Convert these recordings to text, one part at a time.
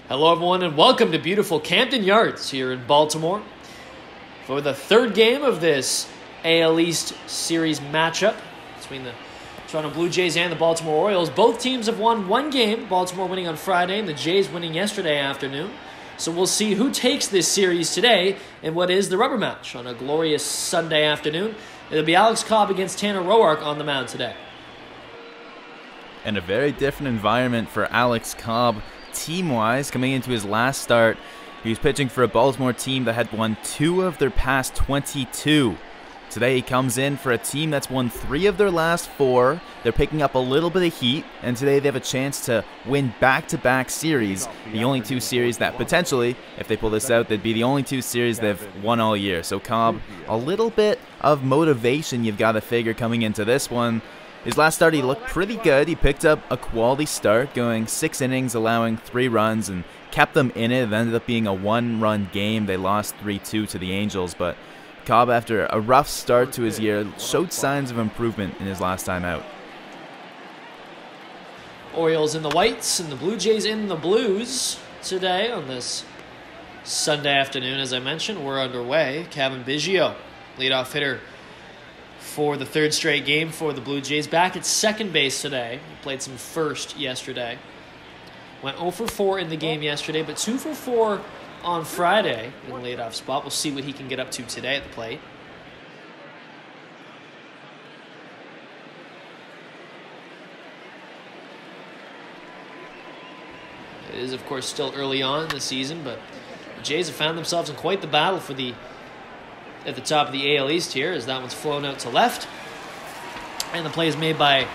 Hello everyone and welcome to beautiful Camden Yards here in Baltimore for the third game of this AL East series matchup between the Toronto Blue Jays and the Baltimore Orioles. Both teams have won one game, Baltimore winning on Friday and the Jays winning yesterday afternoon. So we'll see who takes this series today in what is the rubber match on a glorious Sunday afternoon. It'll be Alex Cobb against Tanner Roark on the mound today. And a very different environment for Alex Cobb. Team-wise, coming into his last start, he was pitching for a Baltimore team that had won 2 of their past 22. Today he comes in for a team that's won 3 of their last 4. They're picking up a little bit of heat, and today they have a chance to win back-to-back series. The only 2 series that potentially, if they pull this out, they'd be the only 2 series they've won all year. So Cobb, a little bit of motivation you've got to figure coming into this one. His last start, he looked pretty good. He picked up a quality start, going 6 innings, allowing 3 runs, and kept them in it. It ended up being a 1-run game. They lost 3-2 to the Angels, but Cobb, after a rough start to his year, showed signs of improvement in his last time out. Orioles in the whites and the Blue Jays in the blues today on this Sunday afternoon. As I mentioned, we're underway. Kevin Biggio, leadoff hitter for the 3rd straight game for the Blue Jays. Back at second base today. He played some first yesterday. Went 0 for 4 in the game yesterday, but 2 for 4 on Friday in the leadoff spot. We'll see what he can get up to today at the plate. It is, of course, still early on in the season, but the Jays have found themselves in quite the battle for at the top of the AL East here, as that one's flown out to left. And the play is made by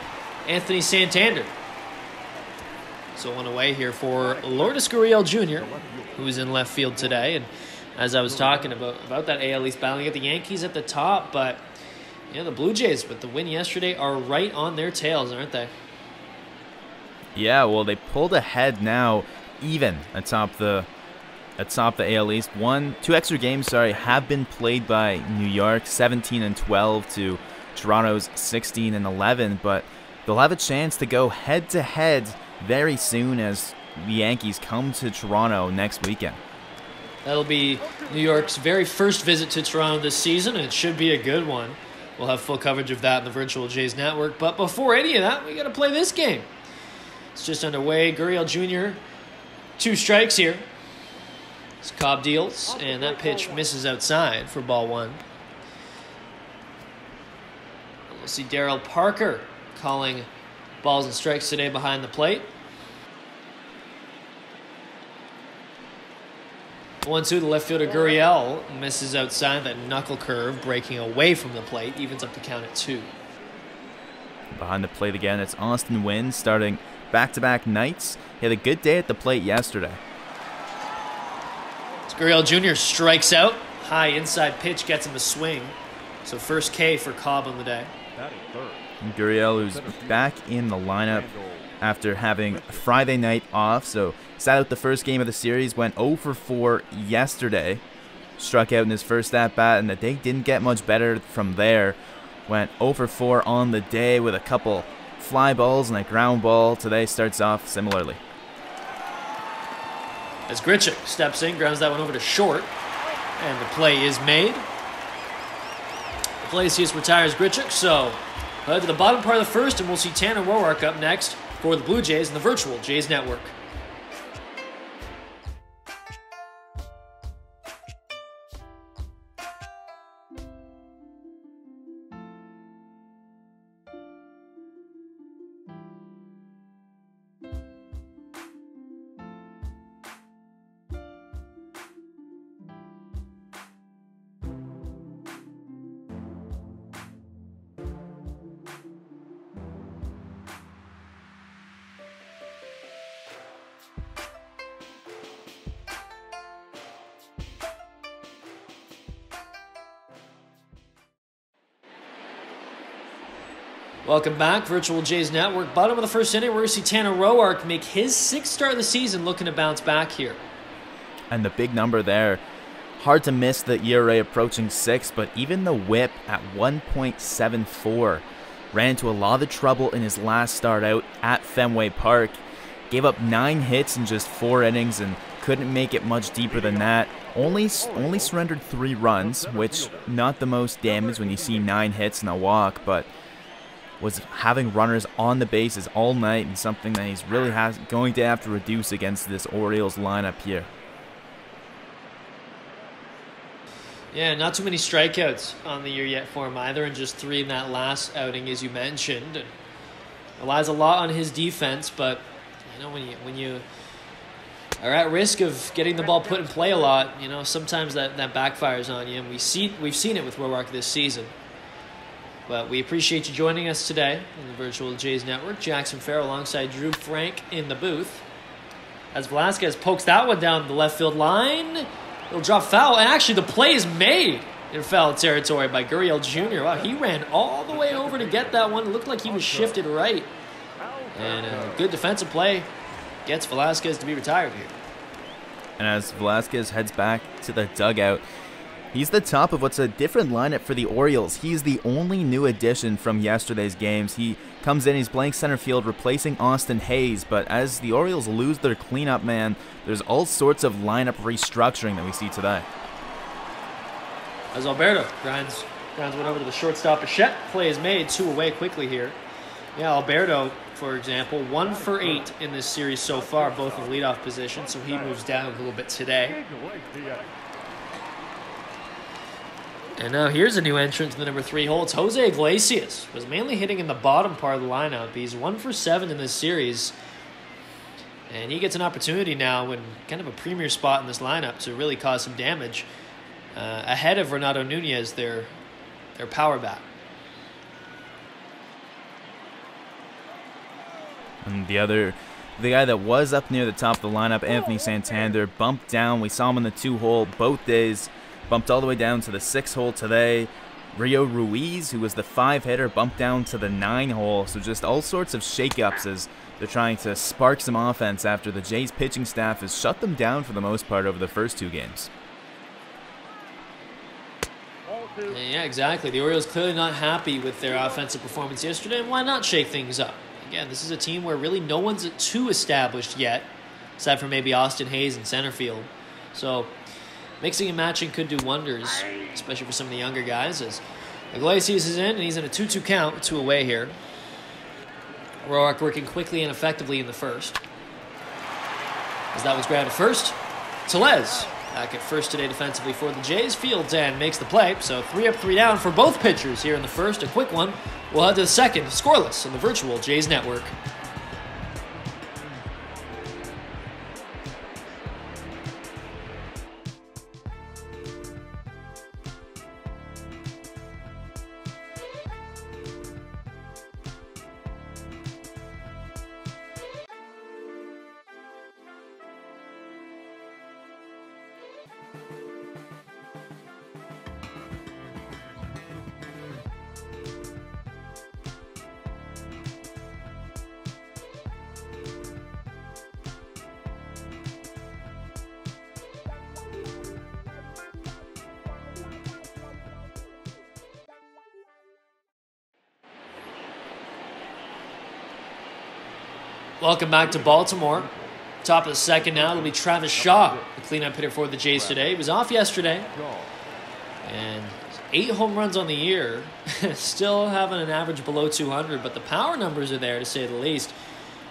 Anthony Santander. So one away here for Lourdes Gurriel Jr., who's in left field today. And as I was talking about that AL East battling at the Yankees at the top, but the Blue Jays with the win yesterday are right on their tails, aren't they? Yeah, well, they pulled ahead now, even atop the AL East. 2 extra games, have been played by New York, 17-12 to Toronto's 16-11, but they'll have a chance to go head-to-head very soon as the Yankees come to Toronto next weekend. That'll be New York's very first visit to Toronto this season, and it should be a good one. We'll have full coverage of that in the Virtual Jays Network, but before any of that, we got to play this game. It's just underway. Gurriel Jr., 2 strikes here. Cobb deals, and that pitch misses outside for ball 1. We'll see Darryl Parker calling balls and strikes today behind the plate. 1-2, the left fielder Gurriel misses outside. That knuckle curve breaking away from the plate, evens up the count at 2. Behind the plate again, it's Austin Wynn starting back-to-back nights. He had a good day at the plate yesterday. Gurriel Jr. strikes out. High inside pitch gets him a swing. So first K for Cobb on the day. And Gurriel, who's back in the lineup after having Friday night off, so sat out the first game of the series, went 0 for 4 yesterday. Struck out in his first at-bat, and the day didn't get much better from there. Went 0 for 4 on the day with a couple fly balls and a ground ball. Today starts off similarly. As Grichuk steps in, grounds that one over to short, and the play is made. The play sees retires Grichuk, so to the bottom part of the first, and we'll see Tanner Roark up next for the Blue Jays in the Virtual Jays Network. Welcome back, Virtual Jays Network. Bottom of the first inning, we're going to see Tanner Roark make his 6th start of the season, looking to bounce back here. And the big number there, hard to miss the ERA approaching 6, but even the whip at 1.74 ran into a lot of trouble in his last start out at Fenway Park. Gave up 9 hits in just 4 innings and couldn't make it much deeper than that. Only surrendered 3 runs, which not the most damage when you see 9 hits and a walk, but was having runners on the bases all night, and something that he's really going to have to reduce against this Orioles lineup here. Yeah, not too many strikeouts on the year yet for him either, and just 3 in that last outing, as you mentioned. And relies a lot on his defense, but you know, when you are at risk of getting the ball put in play a lot, you know, sometimes that backfires on you, and we've seen it with Roark this season. But we appreciate you joining us today in the Virtual Jays Network. Jackson Farough alongside Drew Frank in the booth. As Velasquez pokes that one down the left field line. It'll drop foul, and actually the play is made in foul territory by Gurriel Jr. Wow, he ran all the way over to get that one. It looked like he was shifted right. And a good defensive play gets Velasquez to be retired here. And as Velasquez heads back to the dugout, he's the top of what's a different lineup for the Orioles. He's the only new addition from yesterday's games. He comes in, he's playing center field, replacing Austin Hayes. But as the Orioles lose their cleanup man, there's all sorts of lineup restructuring that we see today. As Alberto grinds one over to the shortstop, Bichette. Play is made, 2 away quickly here. Yeah, Alberto, for example, 1 for 8 in this series so far, both in leadoff position, so he moves down a little bit today. And now here's a new entrant to the number 3 hole. It's Jose Iglesias. Was mainly hitting in the bottom part of the lineup. He's 1 for 7 in this series. And he gets an opportunity now in kind of a premier spot in this lineup to really cause some damage. Ahead of Renato Nunez, their power bat. And the guy that was up near the top of the lineup, Anthony Santander, bumped down. We saw him in the 2 hole both days. Bumped all the way down to the 6 hole today. Rio Ruiz, who was the 5 hitter, bumped down to the 9 hole. So just all sorts of shakeups as they're trying to spark some offense after the Jays pitching staff has shut them down for the most part over the first 2 games. Yeah, exactly. The Orioles clearly not happy with their offensive performance yesterday, and why not shake things up? Again, this is a team where really no one's too established yet, aside from maybe Austin Hayes in center field. So mixing and matching could do wonders, especially for some of the younger guys, as Iglesias is in, and he's in a 2-2 count, 2 away here. Roark working quickly and effectively in the first. As that was grounded first, Tellez back at first today defensively for the Jays. Fields and makes the play, so 3 up, 3 down for both pitchers here in the first. A quick one. We'll head to the second, scoreless in the Virtual Jays Network. Welcome back to Baltimore. Top of the second now. It'll be Travis Shaw, the cleanup hitter for the Jays today. He was off yesterday. And 8 home runs on the year. Still having an average below 200, but the power numbers are there, to say the least.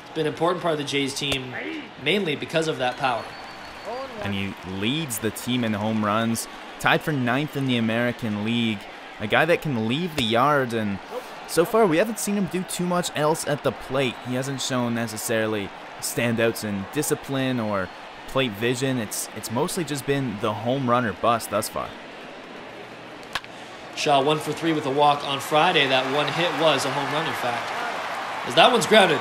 It's been an important part of the Jays team, mainly because of that power. And he leads the team in home runs. Tied for 9th in the American League. A guy that can leave the yard, and so far we haven't seen him do too much else at the plate. He hasn't shown necessarily standouts in discipline or plate vision. It's mostly just been the home run or bust thus far. Shaw 1 for 3 with a walk on Friday. That one hit was a home run, in fact. As that one's grounded.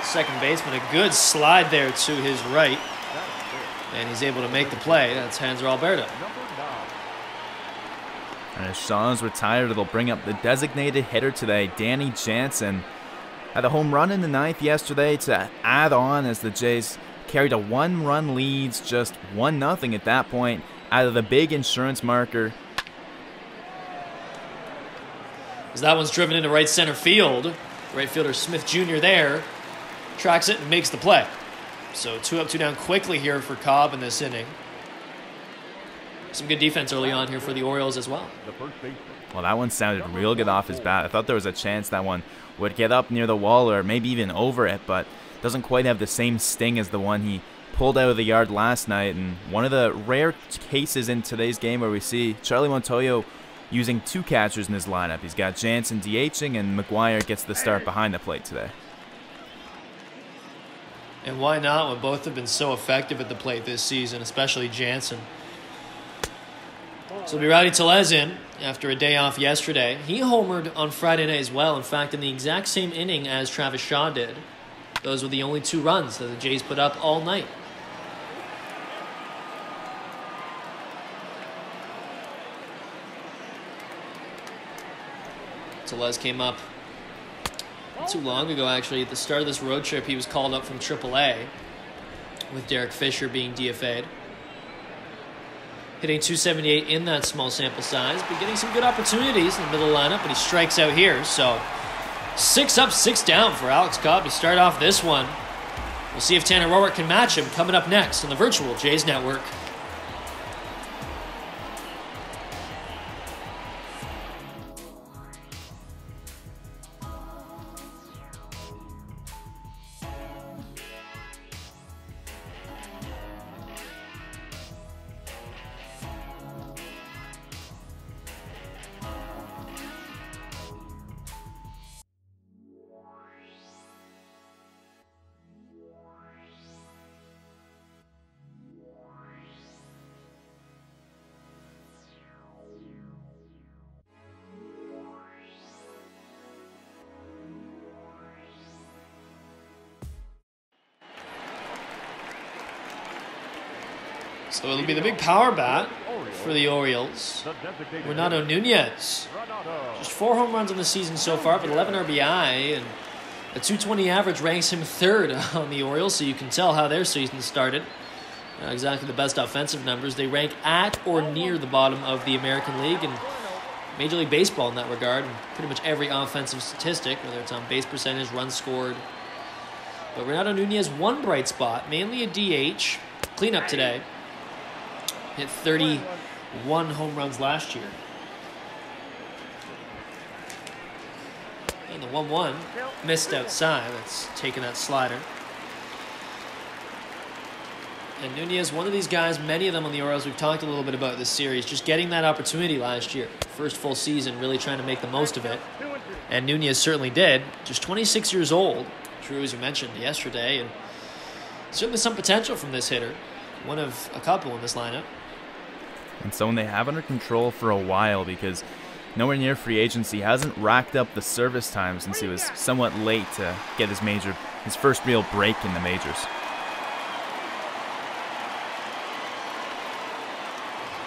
Second baseman, a good slide there to his right. And he's able to make the play. That's Hanser Alberto. And And as Shaw's retired, it'll bring up the designated hitter today, Danny Jansen. Had a home run in the 9th yesterday to add on as the Jays carried a 1-run lead, just 1-0 at that point, out of the big insurance marker. As that one's driven into right center field, right fielder Smith Jr. there tracks it and makes the play. So 2 up, 2 down quickly here for Cobb in this inning. Some good defense early on here for the Orioles as well. Well, that one sounded real good off his bat. I thought there was a chance that one would get up near the wall or maybe even over it, but doesn't quite have the same sting as the one he pulled out of the yard last night. And one of the rare cases in today's game where we see Charlie Montoyo using 2 catchers in his lineup. He's got Jansen DHing, and McGuire gets the start behind the plate today. And why not when both have been so effective at the plate this season, especially Jansen. So it'll be Rowdy Tellez in after a day off yesterday. He homered on Friday night as well. In fact, in the exact same inning as Travis Shaw did. Those were the only 2 runs that the Jays put up all night. Tellez came up not too long ago, actually. At the start of this road trip, he was called up from AAA with Derek Fisher being DFA'd. Hitting .278 in that small sample size, but getting some good opportunities in the middle of the lineup, and he strikes out here. So 6 up, 6 down for Alex Cobb to start off this one. We'll see if Tanner Roark can match him coming up next on the virtual Jays Network. So it'll be the big power bat for the Orioles. Renato Nunez. Just 4 home runs in the season so far, but 11 RBI, and a .220 average ranks him 3rd on the Orioles, so you can tell how their season started. Not exactly the best offensive numbers. They rank at or near the bottom of the American League and Major League Baseball in that regard, and pretty much every offensive statistic, whether it's on base percentage, runs scored. But Renato Nunez, one bright spot, mainly a DH. Cleanup today. Hit 31 home runs last year. And the 1-1 missed outside. That's taking that slider. And Nunez, one of these guys, many of them on the Orioles, we've talked a little bit about this series, just getting that opportunity last year. First full season, really trying to make the most of it. And Nunez certainly did. Just 26 years old, true as you mentioned yesterday, and certainly some potential from this hitter. One of a couple in this lineup. And someone they have under control for a while, because nowhere near free agency, hasn't racked up the service time since he was somewhat late to get his first real break in the majors.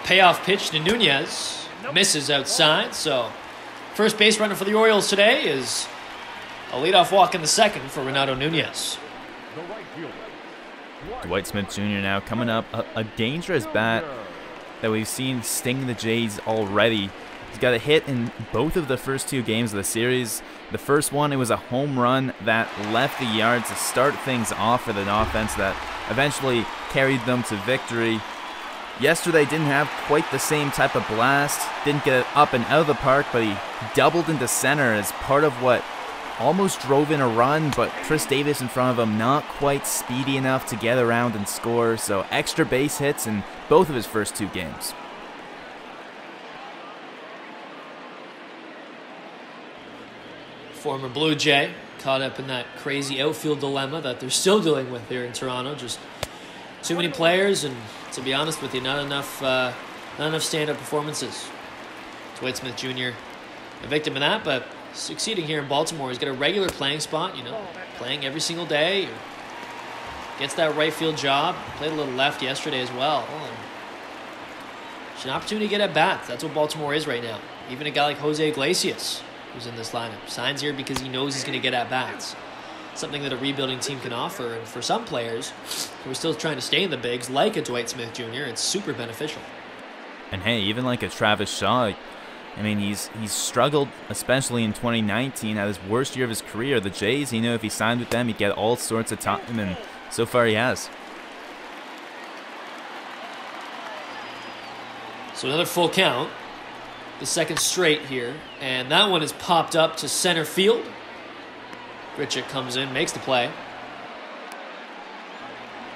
Payoff pitch to Nunez. Misses outside, so first base runner for the Orioles today is a leadoff walk in the 2nd for Renato Nunez. Dwight Smith Jr. now coming up, a dangerous bat that we've seen sting the Jays already. He's got a hit in both of the first 2 games of the series. The first one, it was a home run that left the yard to start things off with an offense that eventually carried them to victory. Yesterday didn't have quite the same type of blast, didn't get it up and out of the park, but he doubled into center as part of what almost drove in a run, but Chris Davis in front of him not quite speedy enough to get around and score, so extra base hits in both of his first 2 games. Former Blue Jay caught up in that crazy outfield dilemma that they're still dealing with here in Toronto. Just too many players, and to be honest with you, not enough stand-up performances. Dwight Smith Jr. a victim of that, but succeeding here in Baltimore. He's got a regular playing spot, playing every single day. Gets that right field job. Played a little left yesterday as well. And It's an opportunity to get at bats. That's what Baltimore is right now. Even a guy like Jose Iglesias, who's in this lineup, signs here because he knows he's going to get at bats. Something that a rebuilding team can offer, and for some players who are still trying to stay in the bigs, like a Dwight Smith Jr., it's super beneficial. And hey, even like a Travis Shaw, I mean, he's struggled, especially in 2019, at his worst year of his career. The Jays, you know, if he signed with them, he'd get all sorts of time, and so far he has. So another full count, the second straight here, and that one is popped up to center field. Grichuk comes in, makes the play.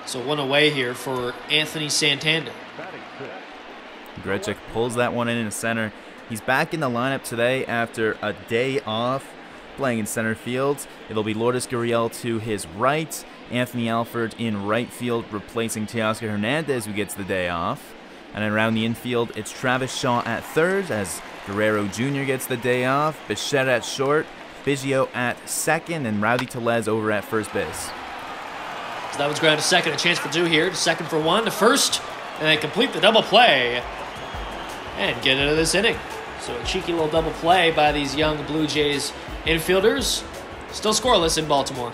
So one away here for Anthony Santander. Grichuk pulls that one in center. He's back in the lineup today after a day off playing in center field. It'll be Lourdes Gurriel to his right, Anthony Alford in right field replacing Teoscar Hernandez, who gets the day off. And then around the infield, it's Travis Shaw at third as Guerrero Jr. gets the day off, Bichette at short, Biggio at second, and Rowdy Tellez over at first base. So that one's ground to second, a chance for two here, to second for one, to first, and they complete the double play and get into this inning. So a cheeky little double play by these young Blue Jays infielders. Still scoreless in Baltimore.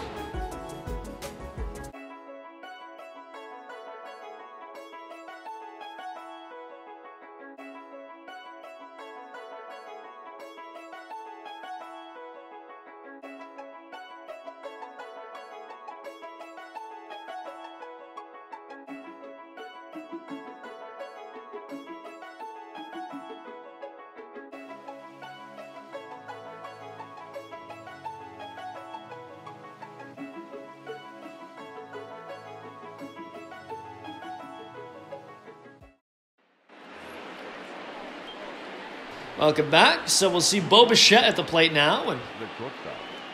Welcome back. So we'll see Bo Bichette at the plate now. And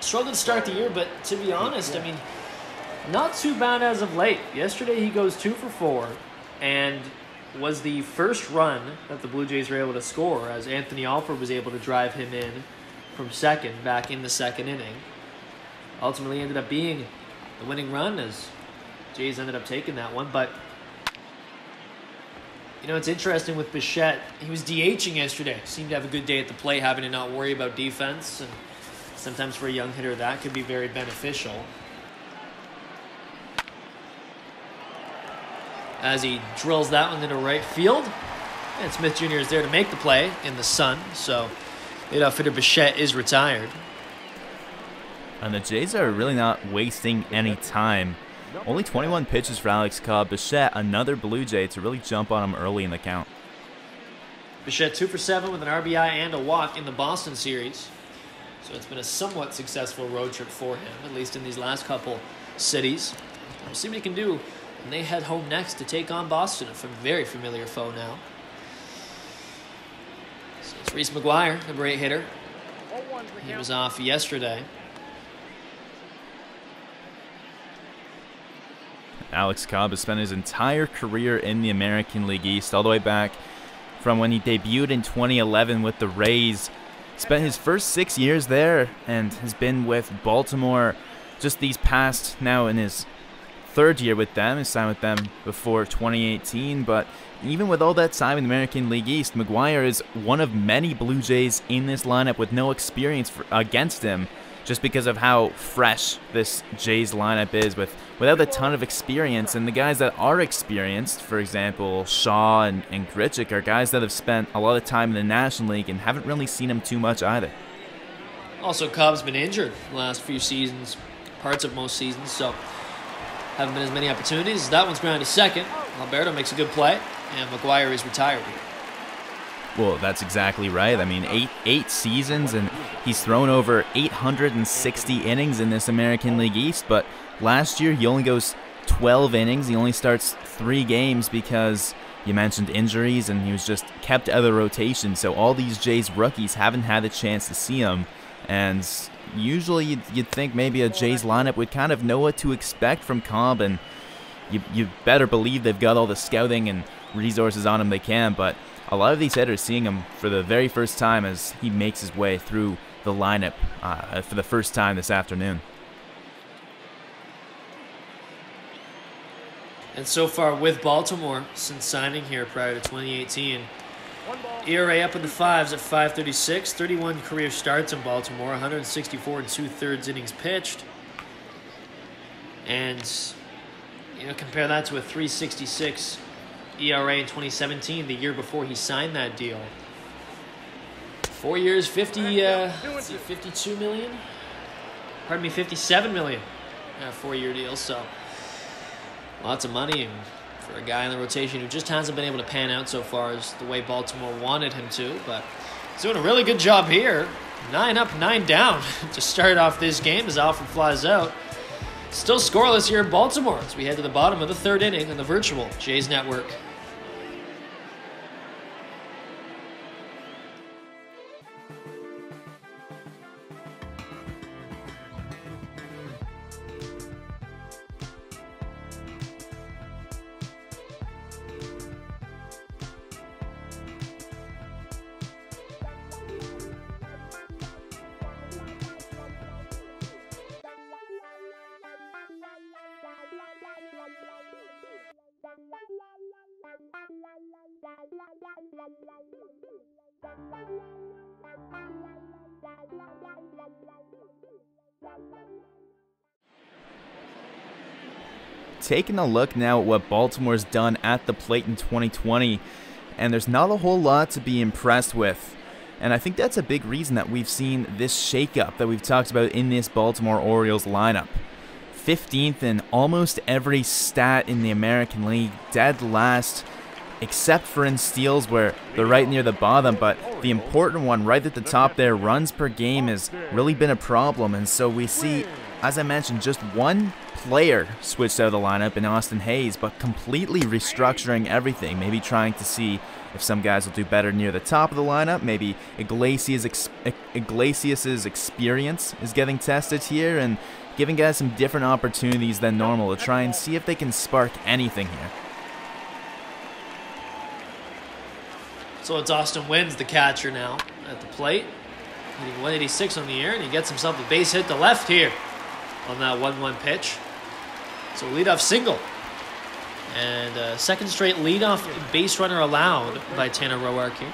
struggled to start the year, but to be honest, I mean, not too bad as of late. Yesterday he goes 2 for 4 and was the first run that the Blue Jays were able to score as Anthony Alford was able to drive him in from second back in the second inning. Ultimately ended up being the winning run as Jays ended up taking that one, but you know, it's interesting with Bichette. He was DHing yesterday. Seemed to have a good day at the plate, having to not worry about defense. And sometimes for a young hitter, that could be very beneficial. As he drills that one into right field. And Smith Jr. is there to make the play in the sun. So lead outfitter Bichette is retired. And the Jays are really not wasting any time. Only 21 pitches for Alex Cobb. Bichette, another Blue Jay, to really jump on him early in the count. Bichette 2 for 7 with an RBI and a walk in the Boston series. So it's been a somewhat successful road trip for him, at least in these last couple cities. We'll see what he can do when they head home next to take on Boston, a very familiar foe now. So it's Reese McGuire, number 8 hitter. He was off yesterday. Alex Cobb has spent his entire career in the American League East, all the way back from when he debuted in 2011 with the Rays. Spent his first 6 years there and has been with Baltimore just these past, now in his third year with them. He signed with them before 2018, but even with all that time in the American League East, McGuire is one of many Blue Jays in this lineup with no experience against him, just because of how fresh this Jays lineup is without a ton of experience. And the guys that are experienced, for example, Shaw and Grichuk, are guys that have spent a lot of time in the National League and haven't really seen him too much either. Also, Cobb's been injured the last few seasons, parts of most seasons, so haven't been as many opportunities. That one's ground to second. Alberto makes a good play, and McGuire is retired here. Well, that's exactly right. I mean, eight seasons, and he's thrown over 860 innings in this American League East, but last year he only goes 12 innings. He only starts 3 games because you mentioned injuries, and he was just kept out of the rotation. So all these Jays rookies haven't had a chance to see him, and usually you'd think maybe a Jays lineup would kind of know what to expect from Cobb, and you better believe they've got all the scouting and resources on him they can, but a lot of these hitters seeing him for the very first time as he makes his way through the lineup for the first time this afternoon. And so far with Baltimore, since signing here prior to 2018, ERA up in the fives at 5.36. 31 career starts in Baltimore. 164 and 2/3 innings pitched. And, you know, compare that to a 3.66 ERA in 2017, the year before he signed that deal. 4 years, 52 million? Pardon me, 57 million. 4-year deal, so lots of money. And for a guy in the rotation who just hasn't been able to pan out so far as the way Baltimore wanted him to, but he's doing a really good job here. 9 up, 9 down to start off this game as Alfred flies out. Still scoreless here in Baltimore as we head to the bottom of the 3rd inning on the virtual Jays Network. Taking a look now at what Baltimore's done at the plate in 2020, and there's not a whole lot to be impressed with. And I think that's a big reason that we've seen this shakeup that we've talked about in this Baltimore Orioles lineup. 15th in almost every stat in the American League, dead last, except for in steals where they're right near the bottom, but the important one right at the top there, runs per game, has really been a problem. And so we see, as I mentioned, just one player switched out of the lineup in Austin Hayes, but completely restructuring everything, maybe trying to see if some guys will do better near the top of the lineup. Maybe Iglesias' experience is getting tested here and giving guys some different opportunities than normal to try and see if they can spark anything here. So it's Austin Wynns, the catcher, now at the plate. Hitting 186 on the year, and he gets himself a base hit to left here on that 1-1 pitch. So leadoff single. And a second straight leadoff base runner allowed by Tanner Roark here.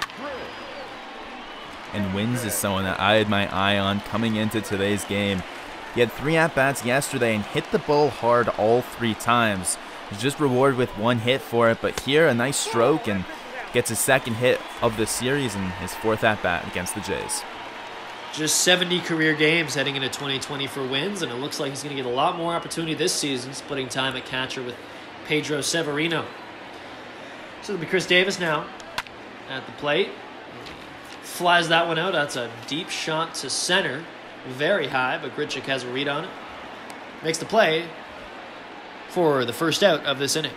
And Wynns is someone that I had my eye on coming into today's game. He had 3 at-bats yesterday and hit the ball hard all 3 times. He was just rewarded with 1 hit for it, but here a nice stroke and gets his 2nd hit of the series and his 4th at-bat against the Jays. Just 70 career games heading into 2020 for Wynns, and it looks like he's going to get a lot more opportunity this season, splitting time at catcher with Pedro Severino. So it'll be Chris Davis now at the plate. Flies that one out. That's a deep shot to center. Very high, but Grichuk has a read on it. Makes the play for the first out of this inning.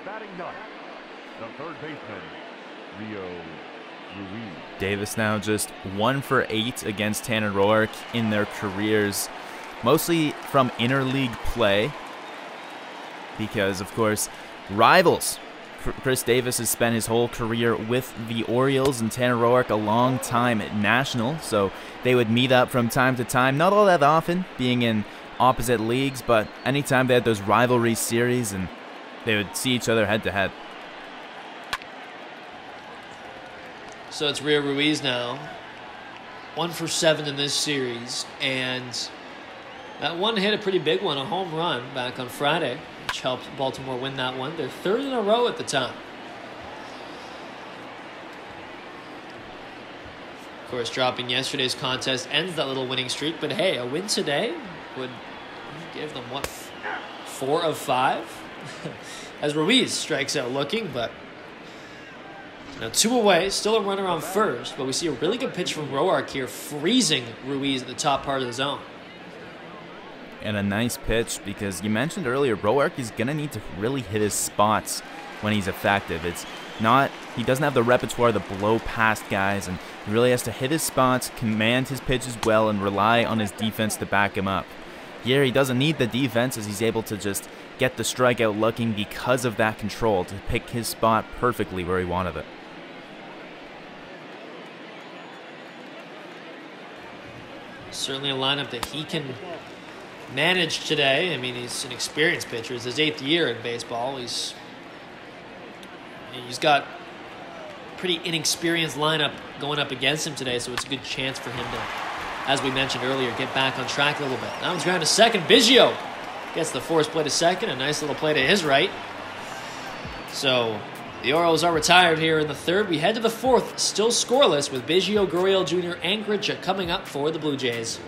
Batting ninth, the 3rd baseman, Rio Ruiz. Davis now just 1 for 8 against Tanner Roark in their careers, mostly from interleague play because, of course, rivals. Chris Davis has spent his whole career with the Orioles and Tanner Roark a long time at National, so they would meet up from time to time, not all that often, being in opposite leagues, but anytime they had those rivalry series and they would see each other head to head. So it's Rio Ruiz now, 1 for 7 in this series, and that one hit a pretty big one, a home run back on Friday, which helped Baltimore win that one. Their 3rd in a row at the time. Of course, dropping yesterday's contest ends that little winning streak, but hey, a win today would give them, what, 4 of 5? As Ruiz strikes out looking, but now 2 away, still a runner on first, but we see a really good pitch from Roark here, freezing Ruiz at the top part of the zone. And a nice pitch because you mentioned earlier, Roark is going to need to really hit his spots when he's effective. It's not, he doesn't have the repertoire to blow past guys, and he really has to hit his spots, command his pitches well, and rely on his defense to back him up. Here he doesn't need the defense as he's able to just get the strikeout looking because of that control to pick his spot perfectly where he wanted it. Certainly a lineup that he can manage today. I mean, he's an experienced pitcher. It's his 8th year in baseball. He's got pretty inexperienced lineup going up against him today, so it's a good chance for him to, as we mentioned earlier, get back on track a little bit. That one's ground to second. Biggio gets the force play to second. A nice little play to his right. So the Orioles are retired here in the third. We head to the fourth, still scoreless, with Biggio, Gurriel Jr., and Grichuk coming up for the Blue Jays.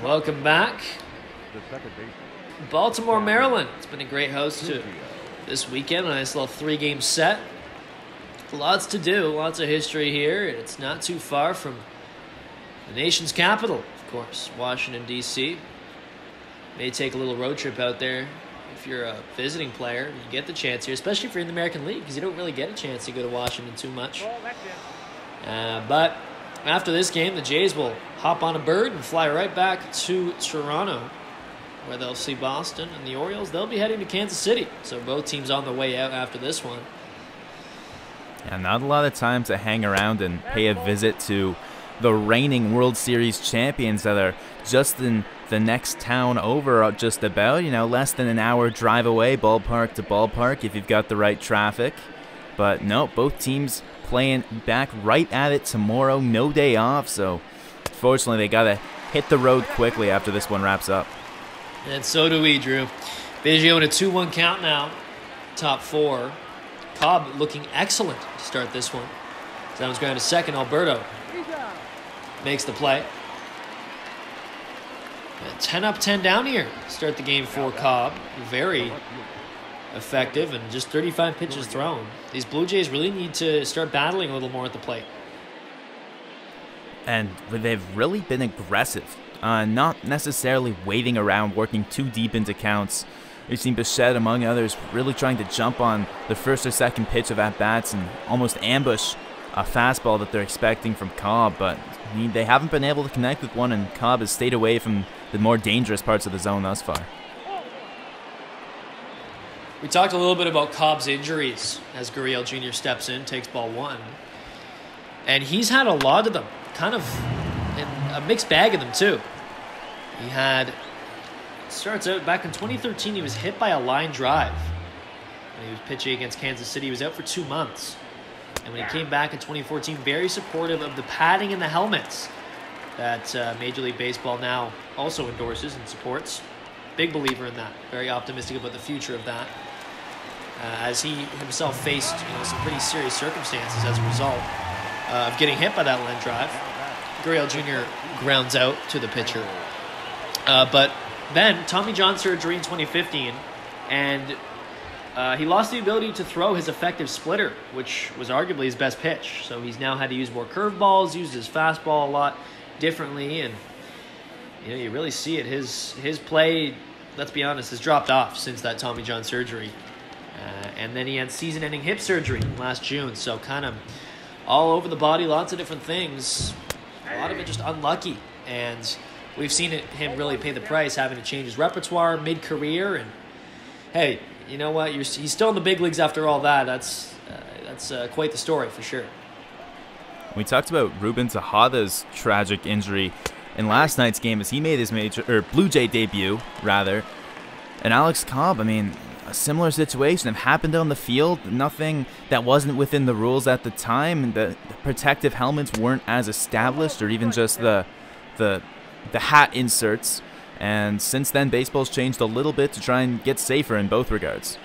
Welcome back. Baltimore, Maryland. It's been a great host to this weekend. A nice little 3-game set. Lots to do, lots of history here. It's not too far from the nation's capital, of course, Washington, D.C. May take a little road trip out there if you're a visiting player. You get the chance here, especially if you're in the American League, because you don't really get a chance to go to Washington too much. But after this game, the Jays will hop on a bird and fly right back to Toronto, where they'll see Boston. And the Orioles, they'll be heading to Kansas City. So both teams on their way out after this one. And not a lot of time to hang around and pay a visit to the reigning World Series champions that are just in the next town over, just about, less than an hour drive away, ballpark to ballpark, if you've got the right traffic. But no, both teams playing back right at it tomorrow, no day off, so fortunately they got to hit the road quickly after this one wraps up. And so do we, Drew. Biggio in a 2-1 count now, top 4. Cobb looking excellent to start this one. So that one's ground to second. Alberto makes the play. 10 up, 10 down here. Start the game for Cobb. Very effective and just 35 pitches thrown. These Blue Jays really need to start battling a little more at the plate. And they've really been aggressive, not necessarily waiting around, working too deep into counts. We've seen Bichette, among others, really trying to jump on the first or second pitch of at-bats and almost ambush a fastball that they're expecting from Cobb, but they haven't been able to connect with one, and Cobb has stayed away from the more dangerous parts of the zone thus far. We talked a little bit about Cobb's injuries as Gurriel Jr. steps in, takes ball 1. And he's had a lot of them, kind of in a mixed bag of them too. He starts out back in 2013, he was hit by a line drive. When he was pitching against Kansas City, he was out for 2 months. And when he came back in 2014, very supportive of the padding and the helmets that Major League Baseball now also endorses and supports. Big believer in that. Very optimistic about the future of that. As he himself faced some pretty serious circumstances as a result of getting hit by that line drive. Gurriel Jr. grounds out to the pitcher. But then Tommy John surgery in 2015, and he lost the ability to throw his effective splitter, which was arguably his best pitch. So he's now had to use more curveballs, used his fastball a lot differently, and you really see it. His play, let's be honest, has dropped off since that Tommy John surgery. And then he had season-ending hip surgery last June, so kind of all over the body, lots of different things. A lot of it just unlucky, and we've seen him really pay the price, having to change his repertoire mid-career. And hey, you know what? He's still in the big leagues after all that. That's quite the story for sure. We talked about Ruben Tejada's tragic injury in last night's game as he made his Blue Jay debut, rather. And Alex Cobb, a similar situation have happened on the field. Nothing that wasn't within the rules at the time. The protective helmets weren't as established, or even just the hat inserts. And since then, baseball's changed a little bit to try and get safer in both regards.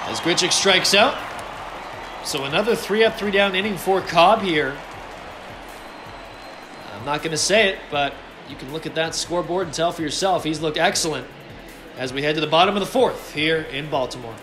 As Grichuk strikes out, so another 3-up, 3-down inning for Cobb here. I'm not going to say it, but you can look at that scoreboard and tell for yourself he's looked excellent as we head to the bottom of the fourth here in Baltimore.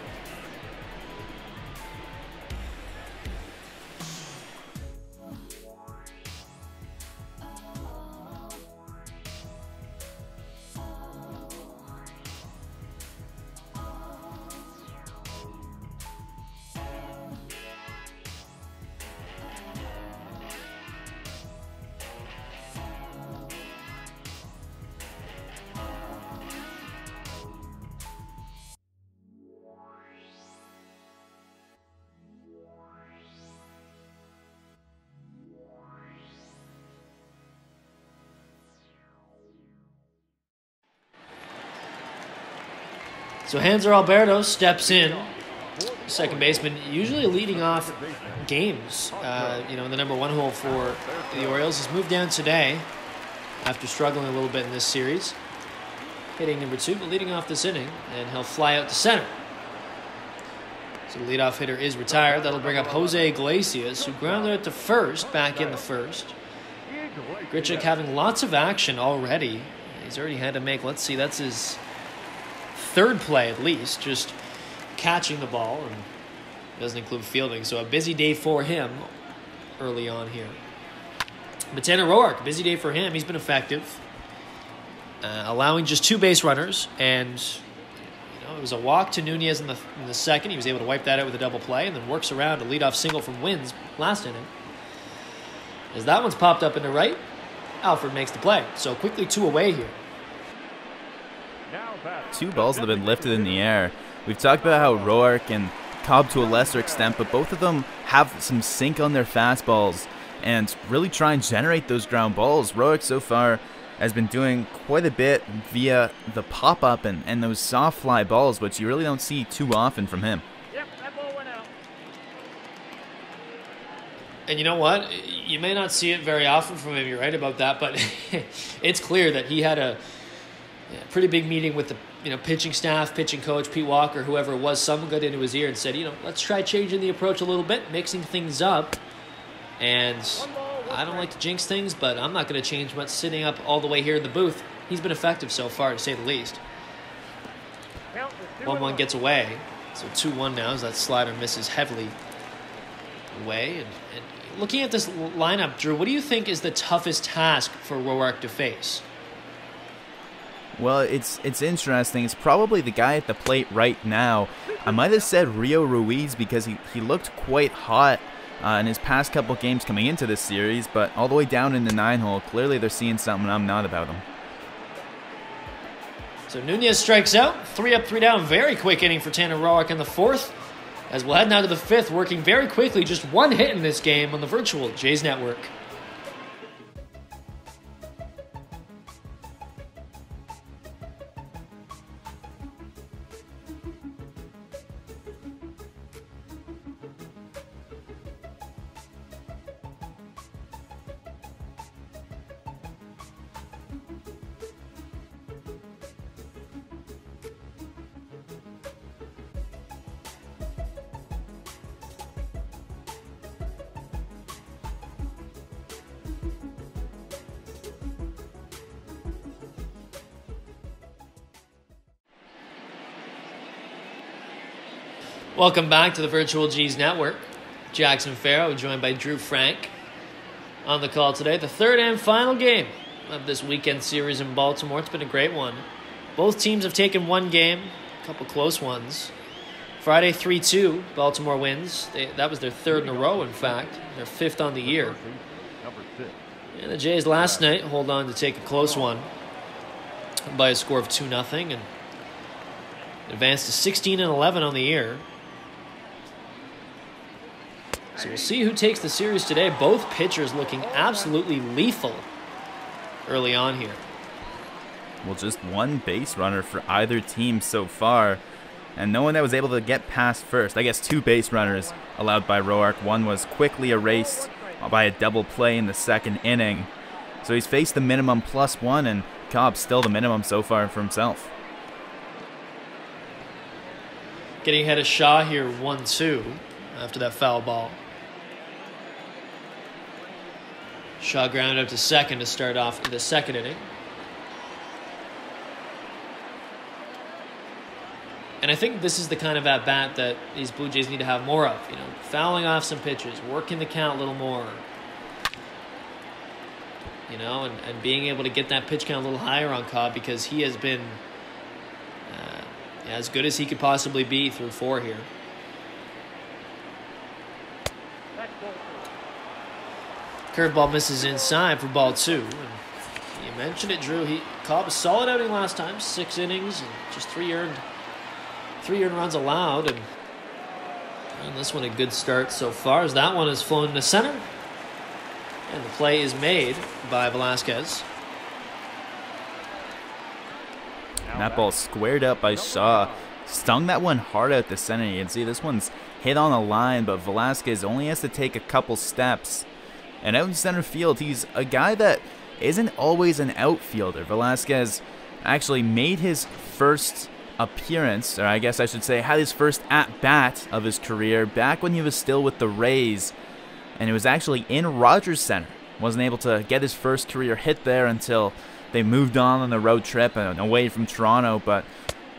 So Hanser Alberto steps in, second baseman, usually leading off games. You know, in the #1 hole for the Orioles. He's moved down today after struggling a little bit in this series. Hitting #2, but leading off this inning, and he'll fly out to center. So the leadoff hitter is retired. That'll bring up Jose Iglesias, who grounded it to first, back in the first. Grichuk having lots of action already. He's already had to make, let's see, that's his third play at least, just catching the ball, and doesn't include fielding. So a busy day for him early on here. But Tanner Roark, busy day for him. He's been effective, allowing just 2 base runners, and it was a walk to Nunez in the second. He was able to wipe that out with a double play, and then works around a leadoff single from Wins last inning. As that one's popped up into right, Alfred makes the play. So quickly 2 away here. 2 balls that have been lifted in the air. We've talked about how Roark and Cobb to a lesser extent, but both of them have some sink on their fastballs and really try and generate those ground balls. Roark so far has been doing quite a bit via the pop-up and those soft fly balls, which you really don't see too often from him. Yep, that ball went out. And you know what? You may not see it very often from him, you're right about that, but it's clear that he had a pretty big meeting with the pitching staff, pitching coach, Pete Walker, whoever it was. Someone got into his ear and said, let's try changing the approach a little bit, mixing things up. And I don't like to jinx things, but I'm not going to change much sitting up all the way here in the booth. He's been effective so far, to say the least. 1-1 gets away. So 2-1 now as that slider misses heavily away. And looking at this lineup, Drew, what do you think is the toughest task for Roark to face? Well, it's interesting. It's probably the guy at the plate right now. I might have said Rio Ruiz because he looked quite hot in his past couple games coming into this series, but all the way down in the 9-hole, clearly they're seeing something I'm not about him. So Nunez strikes out, 3 up, 3 down. Very quick inning for Tanner Roark in the 4th. As we'll head now to the 5th, working very quickly, just 1 hit in this game on the virtual Jays Network. Welcome back to the Virtual G's Network. Jackson Farough, joined by Drew Frank on the call today. The 3rd and final game of this weekend series in Baltimore. It's been a great one. Both teams have taken 1 game, a couple close ones. Friday, 3-2, Baltimore wins. That was their 3rd in a row, in fact. Their 5th on the year. And the Jays last night hold on to take a close one by a score of 2-0 and advanced to 16-11 on the year. So we'll see who takes the series today. Both pitchers looking absolutely lethal early on here. Well, just 1 base runner for either team so far, and no one that was able to get past first. I guess 2 base runners allowed by Roark. 1 was quickly erased by a double play in the 2nd inning. So he's faced the minimum +1, and Cobb's still the minimum so far for himself. Getting ahead of Shaw here, 1-2 after that foul ball. Shaw grounded up to second to start off the 2nd inning. And I think this is the kind of at-bat that these Blue Jays need to have more of. Fouling off some pitches, working the count a little more. And being able to get that pitch count a little higher on Cobb, because he has been as good as he could possibly be through 4 here. Curveball misses inside for ball 2. And you mentioned it, Drew. Cobb a solid outing last time, 6 innings and just 3 earned runs allowed. And this one a good start so far, as that one has flown into center. And the play is made by Velasquez. And that ball squared up by Shaw. stung that one hard out the center. You can see this one's hit on the line, but Velasquez only has to take a couple steps. And out in center field, he's a guy that isn't always an outfielder. Velasquez actually made his first appearance, or I guess I should say had his first at-bat of his career back when he was still with the Rays, and it was actually in Rogers Center. Wasn't able to get his first career hit there until they moved on the road trip and away from Toronto, but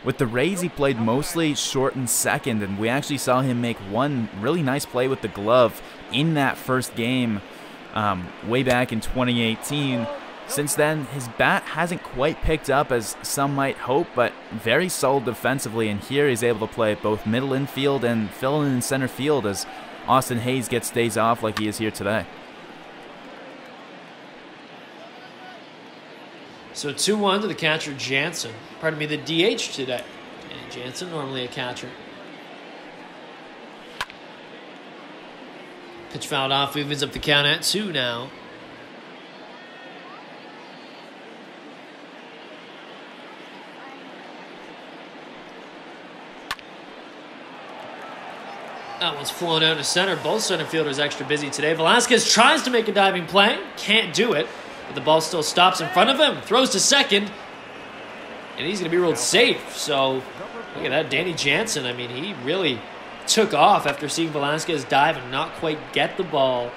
with the Rays he played mostly short and second, and we actually saw him make one really nice play with the glove in that first game way back in 2018. Since then, his bat hasn't quite picked up as some might hope, but very solid defensively, and here he's able to play both middle infield and fill in center field as Austin Hayes gets days off like he is here today. So 2-1 to the catcher Jansen. Pardon me, the DH today. And Jansen, normally a catcher. Pitch fouled off, evens up the count at 2 now. That one's flown out to center. Both center fielders extra busy today. Velasquez tries to make a diving play. Can't do it. But the ball still stops in front of him. Throws to second. And he's going to be ruled safe. So, look at that. Danny Jansen, I mean, he really took off after seeing Velasquez dive and not quite get the ball.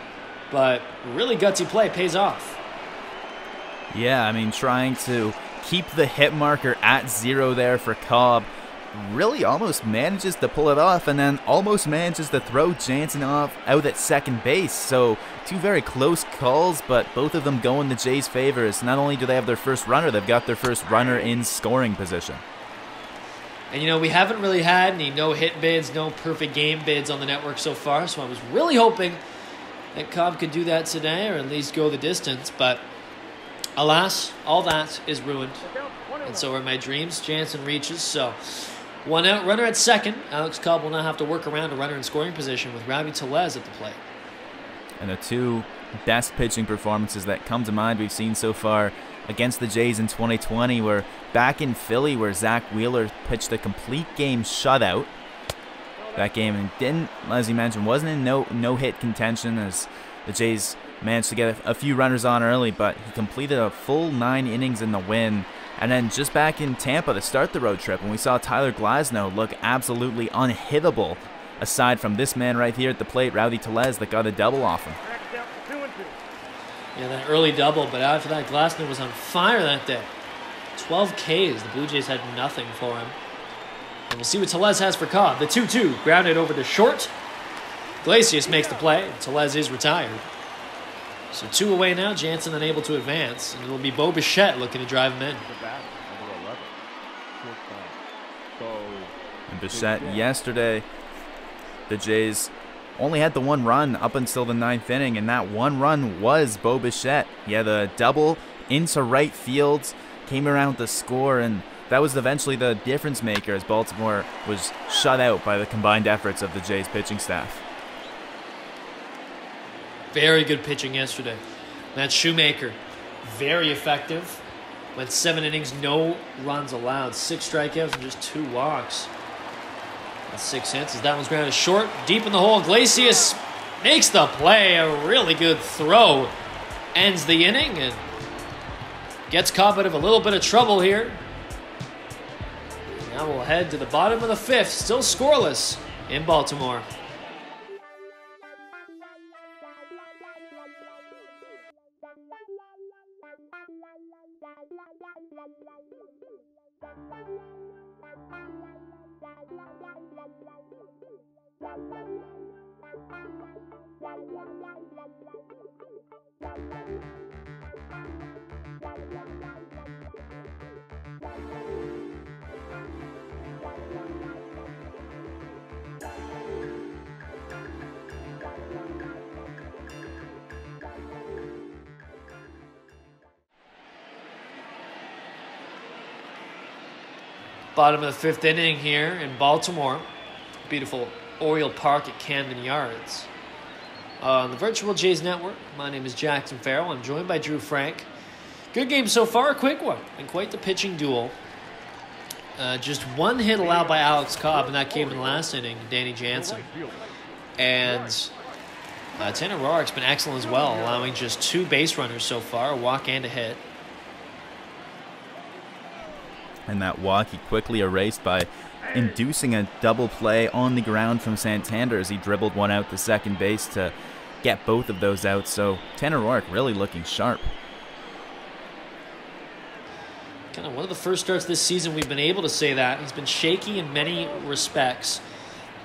But really gutsy play. Pays off. Yeah, I mean, trying to keep the hit marker at 0 there for Cobb. Really almost manages to pull it off, and then almost manages to throw Jansen off out at second base. So 2 very close calls, but both of them go in the Jays' favor. As not only do they have their first runner, they've got their first runner in scoring position. And you know, we haven't really had any no-hit bids, no perfect game bids on the network so far, so I was really hoping that Cobb could do that today, or at least go the distance, but alas, all that is ruined. And so are my dreams. Jansen reaches, so 1 out, runner at second. Alex Cobb will now have to work around a runner in scoring position with Rowdy Tellez at the plate. And the 2 best pitching performances that come to mind we've seen so far against the Jays in 2020 were back in Philly, where Zach Wheeler pitched a complete game shutout that game and didn't, as you mentioned, wasn't in no-hit contention as the Jays managed to get a few runners on early, but he completed a full 9 innings in the win. And then just back in Tampa to start the road trip, when we saw Tyler Glasnow look absolutely unhittable, aside from this man right here at the plate, Rowdy Tellez, that got a double off him. Yeah, that early double, but after that, Glasnow was on fire that day. 12 Ks. The Blue Jays had nothing for him. And we'll see what Tellez has for Cobb. The 2-2 grounded over to short. Iglesias makes the play. Tellez is retired. So 2 away now. Jansen unable to advance. And it'll be Bo Bichette looking to drive him in. And Bichette yesterday, the Jays only had the 1 run up until the 9th inning, and that 1 run was Bo Bichette. He had a double into right field, came around to score, and that was eventually the difference maker as Baltimore was shut out by the combined efforts of the Jays pitching staff. Very good pitching yesterday. Matt Shoemaker, very effective. Went 7 innings, no runs allowed. 6 strikeouts and just 2 walks. That's 6 hits as that one's grounded short. Deep in the hole, Iglesias makes the play. A really good throw. Ends the inning and gets Cobb out of a little bit of trouble here. Now we'll head to the bottom of the 5th, still scoreless in Baltimore. Bottom of the 5th inning here in Baltimore. Beautiful Oriole Park at Camden Yards. On the Virtual Jays Network, my name is Jackson Farough. I'm joined by Drew Frank. Good game so far, a quick one, and quite the pitching duel. Just one hit allowed by Alex Cobb, and that came in the last inning, Danny Jansen. And Tanner Roark's been excellent as well, allowing just 2 base runners so far, a walk and a hit. And that walk he quickly erased by inducing a double play on the ground from Santander as he dribbled one out to second base to get both of those out. So Tanner Roark really looking sharp. Kind of one of the first starts this season we've been able to say that. He's been shaky in many respects.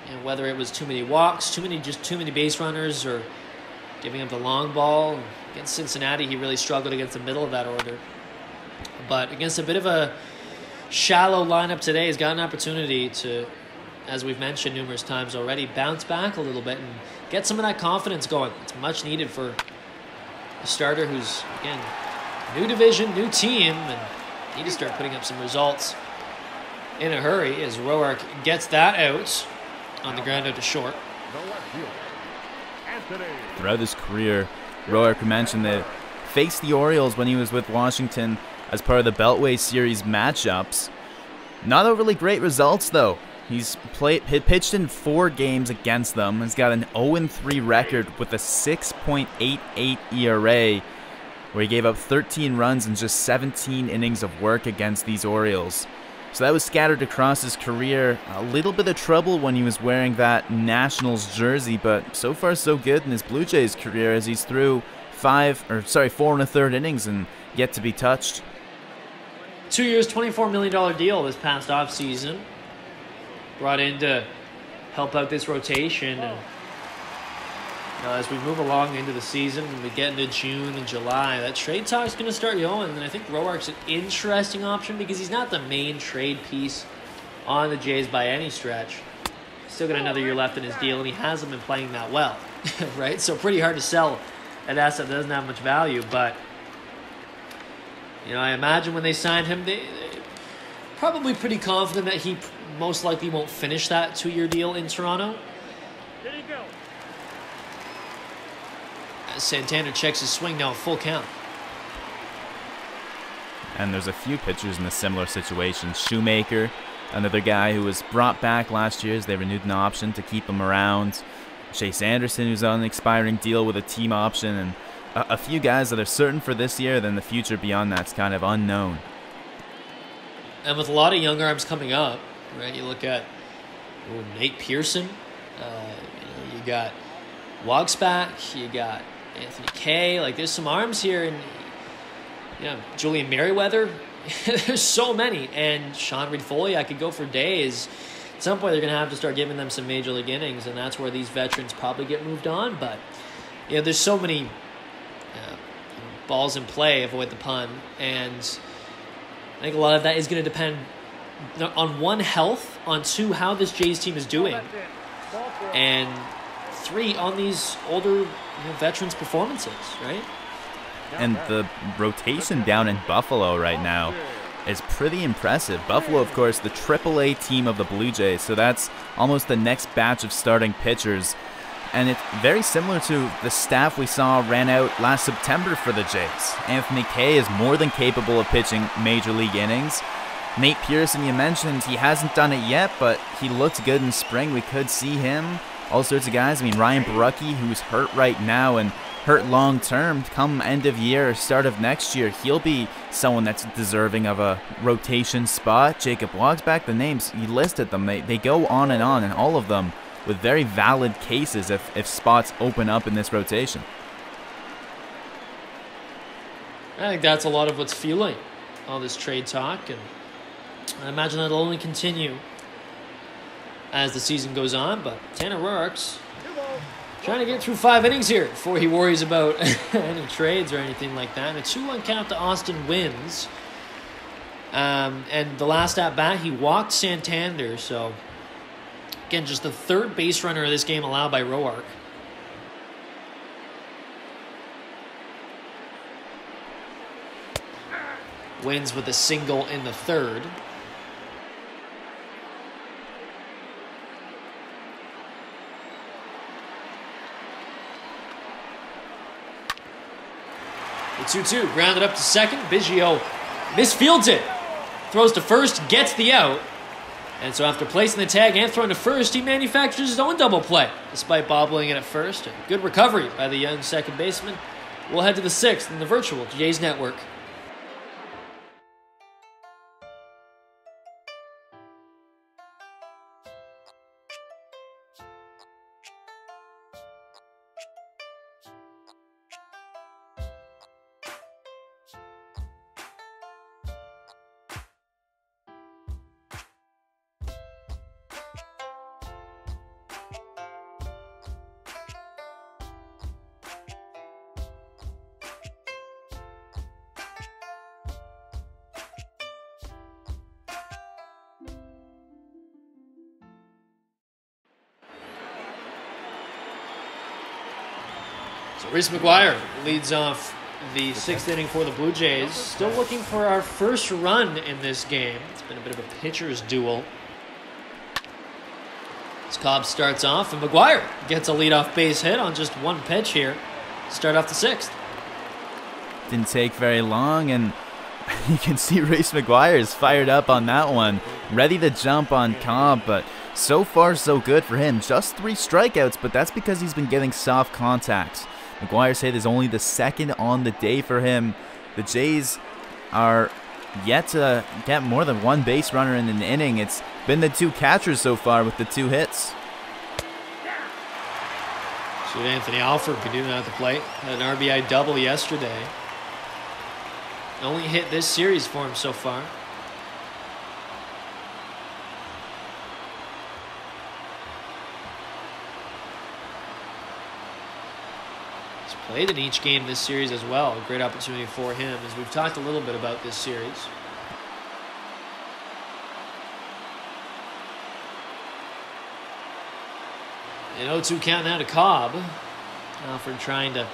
And whether it was too many walks, too many base runners, or giving up the long ball. Against Cincinnati, he really struggled against the middle of that order. But against a bit of a shallow lineup today, he's got an opportunity to, as we've mentioned numerous times already, bounce back a little bit and get some of that confidence going. It's much needed for a starter who's, again, new division, new team, and need to start putting up some results in a hurry as Roark gets that out on the ground out to short. Throughout his career, Roark mentioned that faced the Orioles when he was with Washington as part of the Beltway Series matchups. Not overly great results, though. He's pitched in 4 games against them. He's got an 0-3 record with a 6.88 ERA, where he gave up 13 runs in just 17 innings of work against these Orioles. So that was scattered across his career. A little bit of trouble when he was wearing that Nationals jersey, but so far so good in his Blue Jays career as he's through 4 1/3 innings and yet to be touched. 2 years, $24 million deal this past offseason. Brought in to help out this rotation. And as we move along into the season, when we get into June and July, that trade talk's going to start going. And I think Roark's an interesting option because he's not the main trade piece on the Jays by any stretch. Still got another year left in his deal, and he hasn't been playing that well, right? So pretty hard to sell an asset that doesn't have much value. But, I imagine when they signed him, they're probably pretty confident that he most likely won't finish that 2-year deal in Toronto. There you go. Santander checks his swing now, full count. And there's a few pitchers in a similar situation. Shoemaker, another guy who was brought back last year as they renewed an option to keep him around. Chase Anderson, who's on an expiring deal with a team option, and a few guys that are certain for this year, then the future beyond that's kind of unknown. And with a lot of young arms coming up, right? You look at Nate Pearson, you got Wagsback, you got Anthony Kay. Like, there's some arms here, and Julian Merriweather. There's so many, and Sean Reed-Foley. I could go for days. At some point, they're going to have to start giving them some major league innings, and that's where these veterans probably get moved on. But there's so many balls in play. Avoid the pun, and I think a lot of that is going to depend on 1, health, on 2, how this Jays team is doing, and 3, on these older veterans' performances, right? And the rotation down in Buffalo right now is pretty impressive. Buffalo, of course, the AAA team of the Blue Jays, so that's almost the next batch of starting pitchers. And it's very similar to the staff we saw ran out last September for the Jays. Anthony Kay is more than capable of pitching major league innings. Nate Pearson, you mentioned, he hasn't done it yet, but he looked good in spring. We could see him. All sorts of guys. I mean, Ryan Barucki, who's hurt right now and hurt long term, come end of year or start of next year, he'll be someone that's deserving of a rotation spot. Jacob Wagsback, the names, you listed them. They go on, and all of them with very valid cases if spots open up in this rotation. I think that's a lot of what's fueling all this trade talk, and I imagine that'll only continue as the season goes on. But Tanner Roark's trying to get through 5 innings here before he worries about any trades or anything like that. And a 2-1 count to Austin Wins. And the last at bat, he walked Santander. So, again, just the 3rd base runner of this game allowed by Roark. Wins with a single in the 3rd. The 2-2 grounded up to second. Biggio misfields it. throws to first, gets the out. And so after placing the tag and throwing to first, he manufactures his own double play, despite bobbling it at first. A good recovery by the young second baseman. We'll head to the 6th in the virtual Jays Network. So Reese McGuire leads off the 6th inning for the Blue Jays. Still looking for our first run in this game. It's been a bit of a pitcher's duel. As Cobb starts off, and McGuire gets a leadoff base hit on just one pitch here. Start off the 6th. Didn't take very long, and you can see Reese McGuire is fired up on that one. Ready to jump on Cobb, but so far so good for him. Just 3 strikeouts, but that's because he's been getting soft contacts. McGuire's hit is only the 2nd on the day for him. The Jays are yet to get more than 1 base runner in an inning. It's been the 2 catchers so far with the 2 hits. Should Anthony Alford continuing at the plate. Had an RBI double yesterday. Only hit this series for him so far. Played in each game this series as well. A great opportunity for him, as we've talked a little bit about this series. An 0-2 count now to Cobb. Alford trying to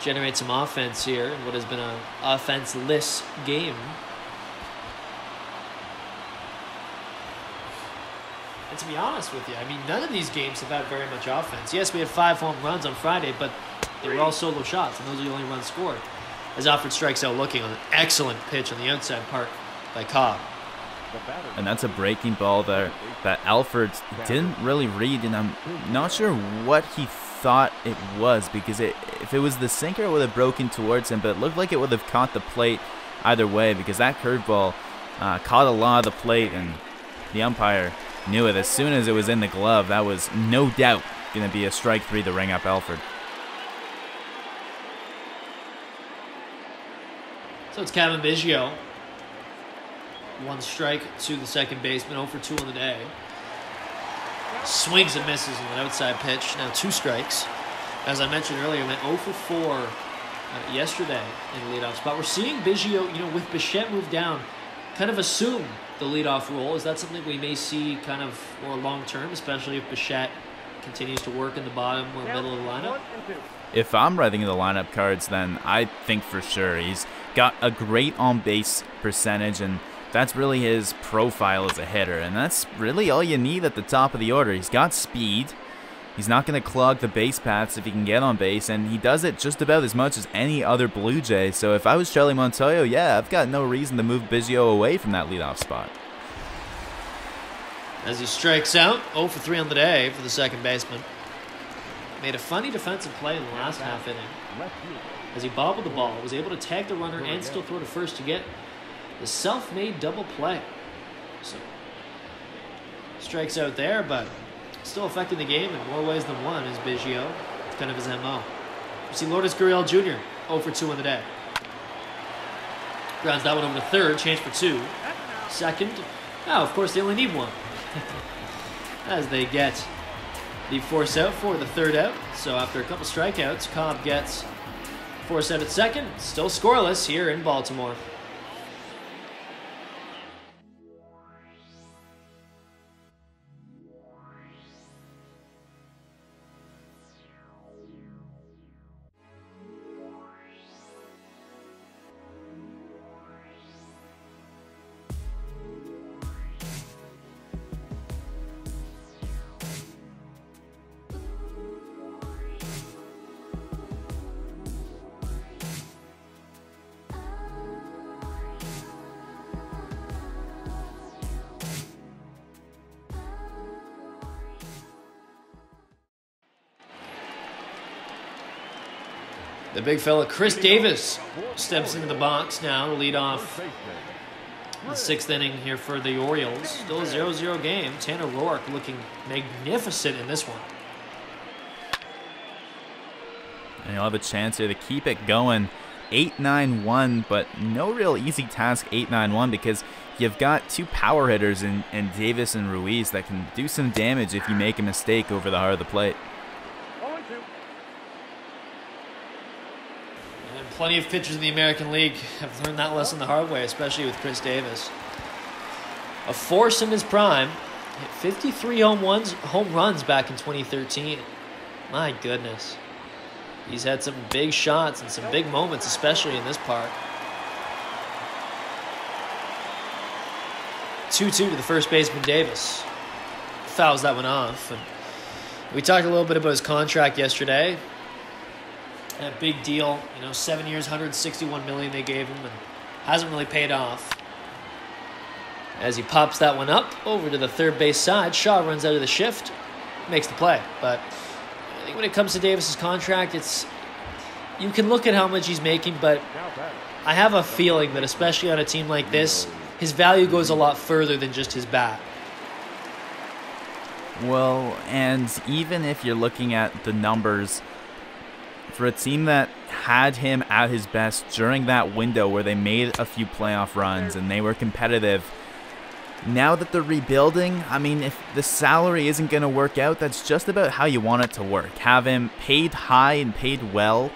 generate some offense here in what has been an offense-less game. And to be honest with you, I mean, none of these games have had very much offense. Yes, we had 5 home runs on Friday, but they were all solo shots, and those are the only runs scored. As Alford strikes out looking on an excellent pitch on the outside part by Cobb. And that's a breaking ball there that Alford didn't really read, and I'm not sure what he thought it was, because if it was the sinker, it would have broken towards him, but it looked like it would have caught the plate either way, because that curveball caught a lot of the plate, and the umpire knew it as soon as it was in the glove. That was no doubt going to be a strike 3 to ring up Alford. So it's Kevin Biggio. 1 strike to the second baseman, 0 for 2 on the day. Swings and misses on an outside pitch. Now 2 strikes. As I mentioned earlier, went 0 for 4 yesterday in the leadoff spot. We're seeing Biggio, with Bichette moved down, kind of assume the leadoff role. Is that something we may see kind of more long-term, especially if Bichette continues to work in the bottom or middle of the lineup? If I'm writing the lineup cards, then I think for sure he's got a great on-base percentage, and that's really his profile as a hitter, and that's really all you need at the top of the order. He's got speed. He's not going to clog the base paths if he can get on base, and he does it just about as much as any other Blue Jay. So if I was Charlie Montoyo, yeah, I've got no reason to move Biggio away from that leadoff spot. As he strikes out, 0 for 3 on the day for the second baseman. Made a funny defensive play in the last half inning. As he bobbled the ball, was able to tag the runner and still throw to first to get the self-made double play. So, strikes out there, but still affecting the game in more ways than one is Biggio. It's kind of his MO. You see Lourdes Gurriel Jr., 0 for 2 on the day. Grounds that one over to third, change for 2. Second. Oh, of course, they only need 1. As they get the force out for the third out. So after a couple strikeouts, Cobb gets force out at second. Still scoreless here in Baltimore. The big fella, Chris Davis, steps into the box now to lead off the 6th inning here for the Orioles. Still a 0-0 game. Tanner Roark looking magnificent in this one. And he'll have a chance here to keep it going. 8-9-1, but no real easy task 8-9-1 because you've got 2 power hitters in Davis and Ruiz that can do some damage if you make a mistake over the heart of the plate. And plenty of pitchers in the American League have learned that lesson the hard way, especially with Chris Davis. A force in his prime. Hit 53 home runs back in 2013. My goodness. He's had some big shots and some big moments, especially in this park. 2-2 to the first baseman, Davis. Fouls that one off. And we talked a little bit about his contract yesterday. A big deal, 7 years, $161 million they gave him, and hasn't really paid off. As he pops that one up over to the third base side, Shaw runs out of the shift, makes the play. But I think when it comes to Davis's contract, you can look at how much he's making, but I have a feeling that especially on a team like this, his value goes a lot further than just his bat. Well, and even if you're looking at the numbers, for a team that had him at his best during that window where they made a few playoff runs and they were competitive, now that they're rebuilding, I mean, if the salary isn't going to work out, that's just about how you want it to work. Have him paid high and paid well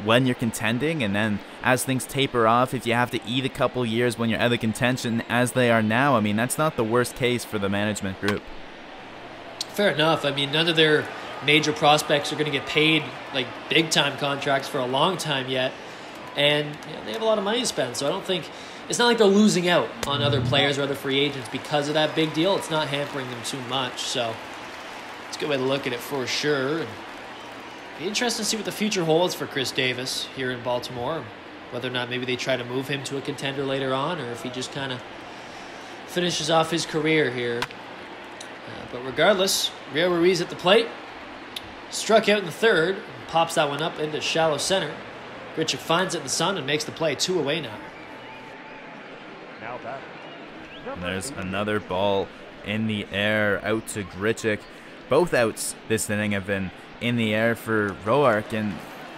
when you're contending, and then as things taper off, if you have to eat a couple years when you're out of contention as they are now, I mean, that's not the worst case for the management group. Fair enough. I mean, none of their major prospects are going to get paid like big-time contracts for a long time yet, and they have a lot of money to spend, so I don't think it's not like they're losing out on other players or other free agents because of that big deal. It's not hampering them too much, so it's a good way to look at it for sure. And be interesting to see what the future holds for Chris Davis here in Baltimore, whether or not maybe they try to move him to a contender later on, or if he just kind of finishes off his career here. But regardless, Rio Ruiz at the plate, struck out in the third, and pops that one up into shallow center. Grichuk finds it in the sun and makes the play. 2 away now. And there's another ball in the air out to Grichuk. Both outs this inning have been in the air for Roark, and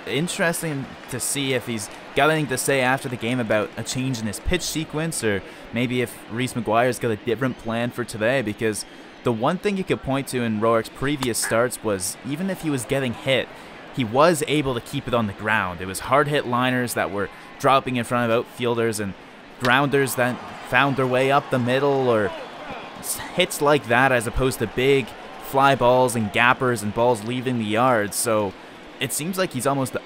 interesting to see if he's got anything to say after the game about a change in his pitch sequence, or maybe if Reese McGuire's got a different plan for today, because the one thing you could point to in Roark's previous starts was even if he was getting hit, he was able to keep it on the ground. It was hard hit liners that were dropping in front of outfielders and grounders that found their way up the middle, or hits like that as opposed to big fly balls and gappers and balls leaving the yard. So it seems like he's almost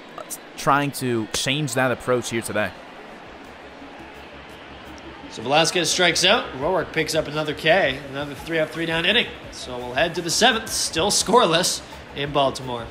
trying to change that approach here today. So Velasquez strikes out. Roark picks up another K, another 3-up, 3-down inning. So we'll head to the 7th, still scoreless in Baltimore.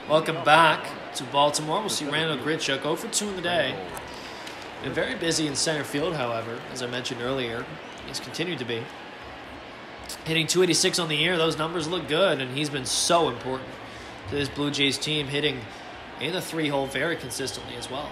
Welcome back to Baltimore. We'll see Randall Grichuk 0 for 2 in the day. Been very busy in center field, however, as I mentioned earlier. He's continued to be. Hitting .286 on the year, those numbers look good, and he's been so important to this Blue Jays team, hitting in the 3-hole very consistently as well.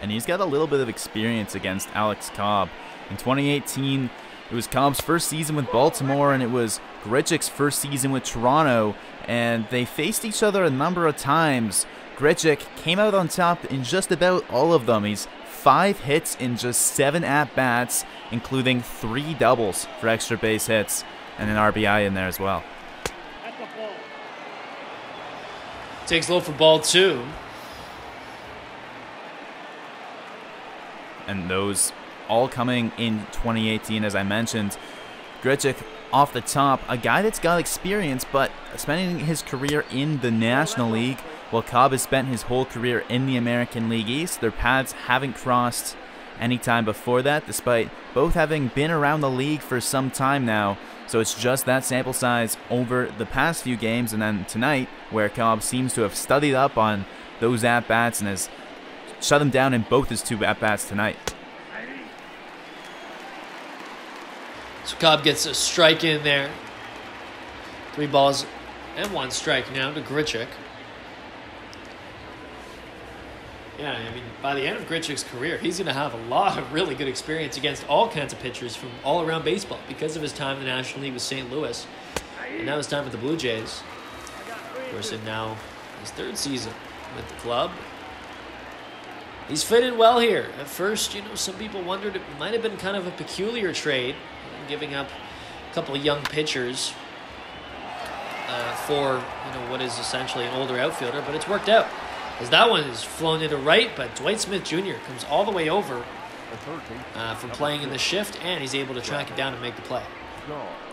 And he's got a little bit of experience against Alex Cobb. In 2018, it was Cobb's first season with Baltimore, and it was Grichuk's first season with Toronto, and they faced each other a number of times. Grichuk came out on top in just about all of them. He's 5 hits in just 7 at-bats, including 3 doubles for extra base hits, and an RBI in there as well. Takes low for ball 2. And those all coming in 2018, as I mentioned. Grichuk off the top, a guy that's got experience, but spending his career in the National League, while Cobb has spent his whole career in the American League East. Their paths haven't crossed any time before that, despite both having been around the league for some time now. So it's just that sample size over the past few games, and then tonight, where Cobb seems to have studied up on those at-bats and has shut them down in both his 2 at-bats tonight. So Cobb gets a strike in there. 3 balls and 1 strike now to Grichuk. Yeah, I mean, by the end of Grichuk's career, he's going to have a lot of really good experience against all kinds of pitchers from all around baseball because of his time in the National League with St. Louis. And now his time with the Blue Jays. Of course, and now his 3rd season with the club. He's fit in well here. At first, some people wondered it might have been kind of a peculiar trade, giving up a couple of young pitchers for what is essentially an older outfielder, but it's worked out. As that one is flown into right, but Dwight Smith Jr. comes all the way over from playing in the shift, and he's able to track it down and make the play.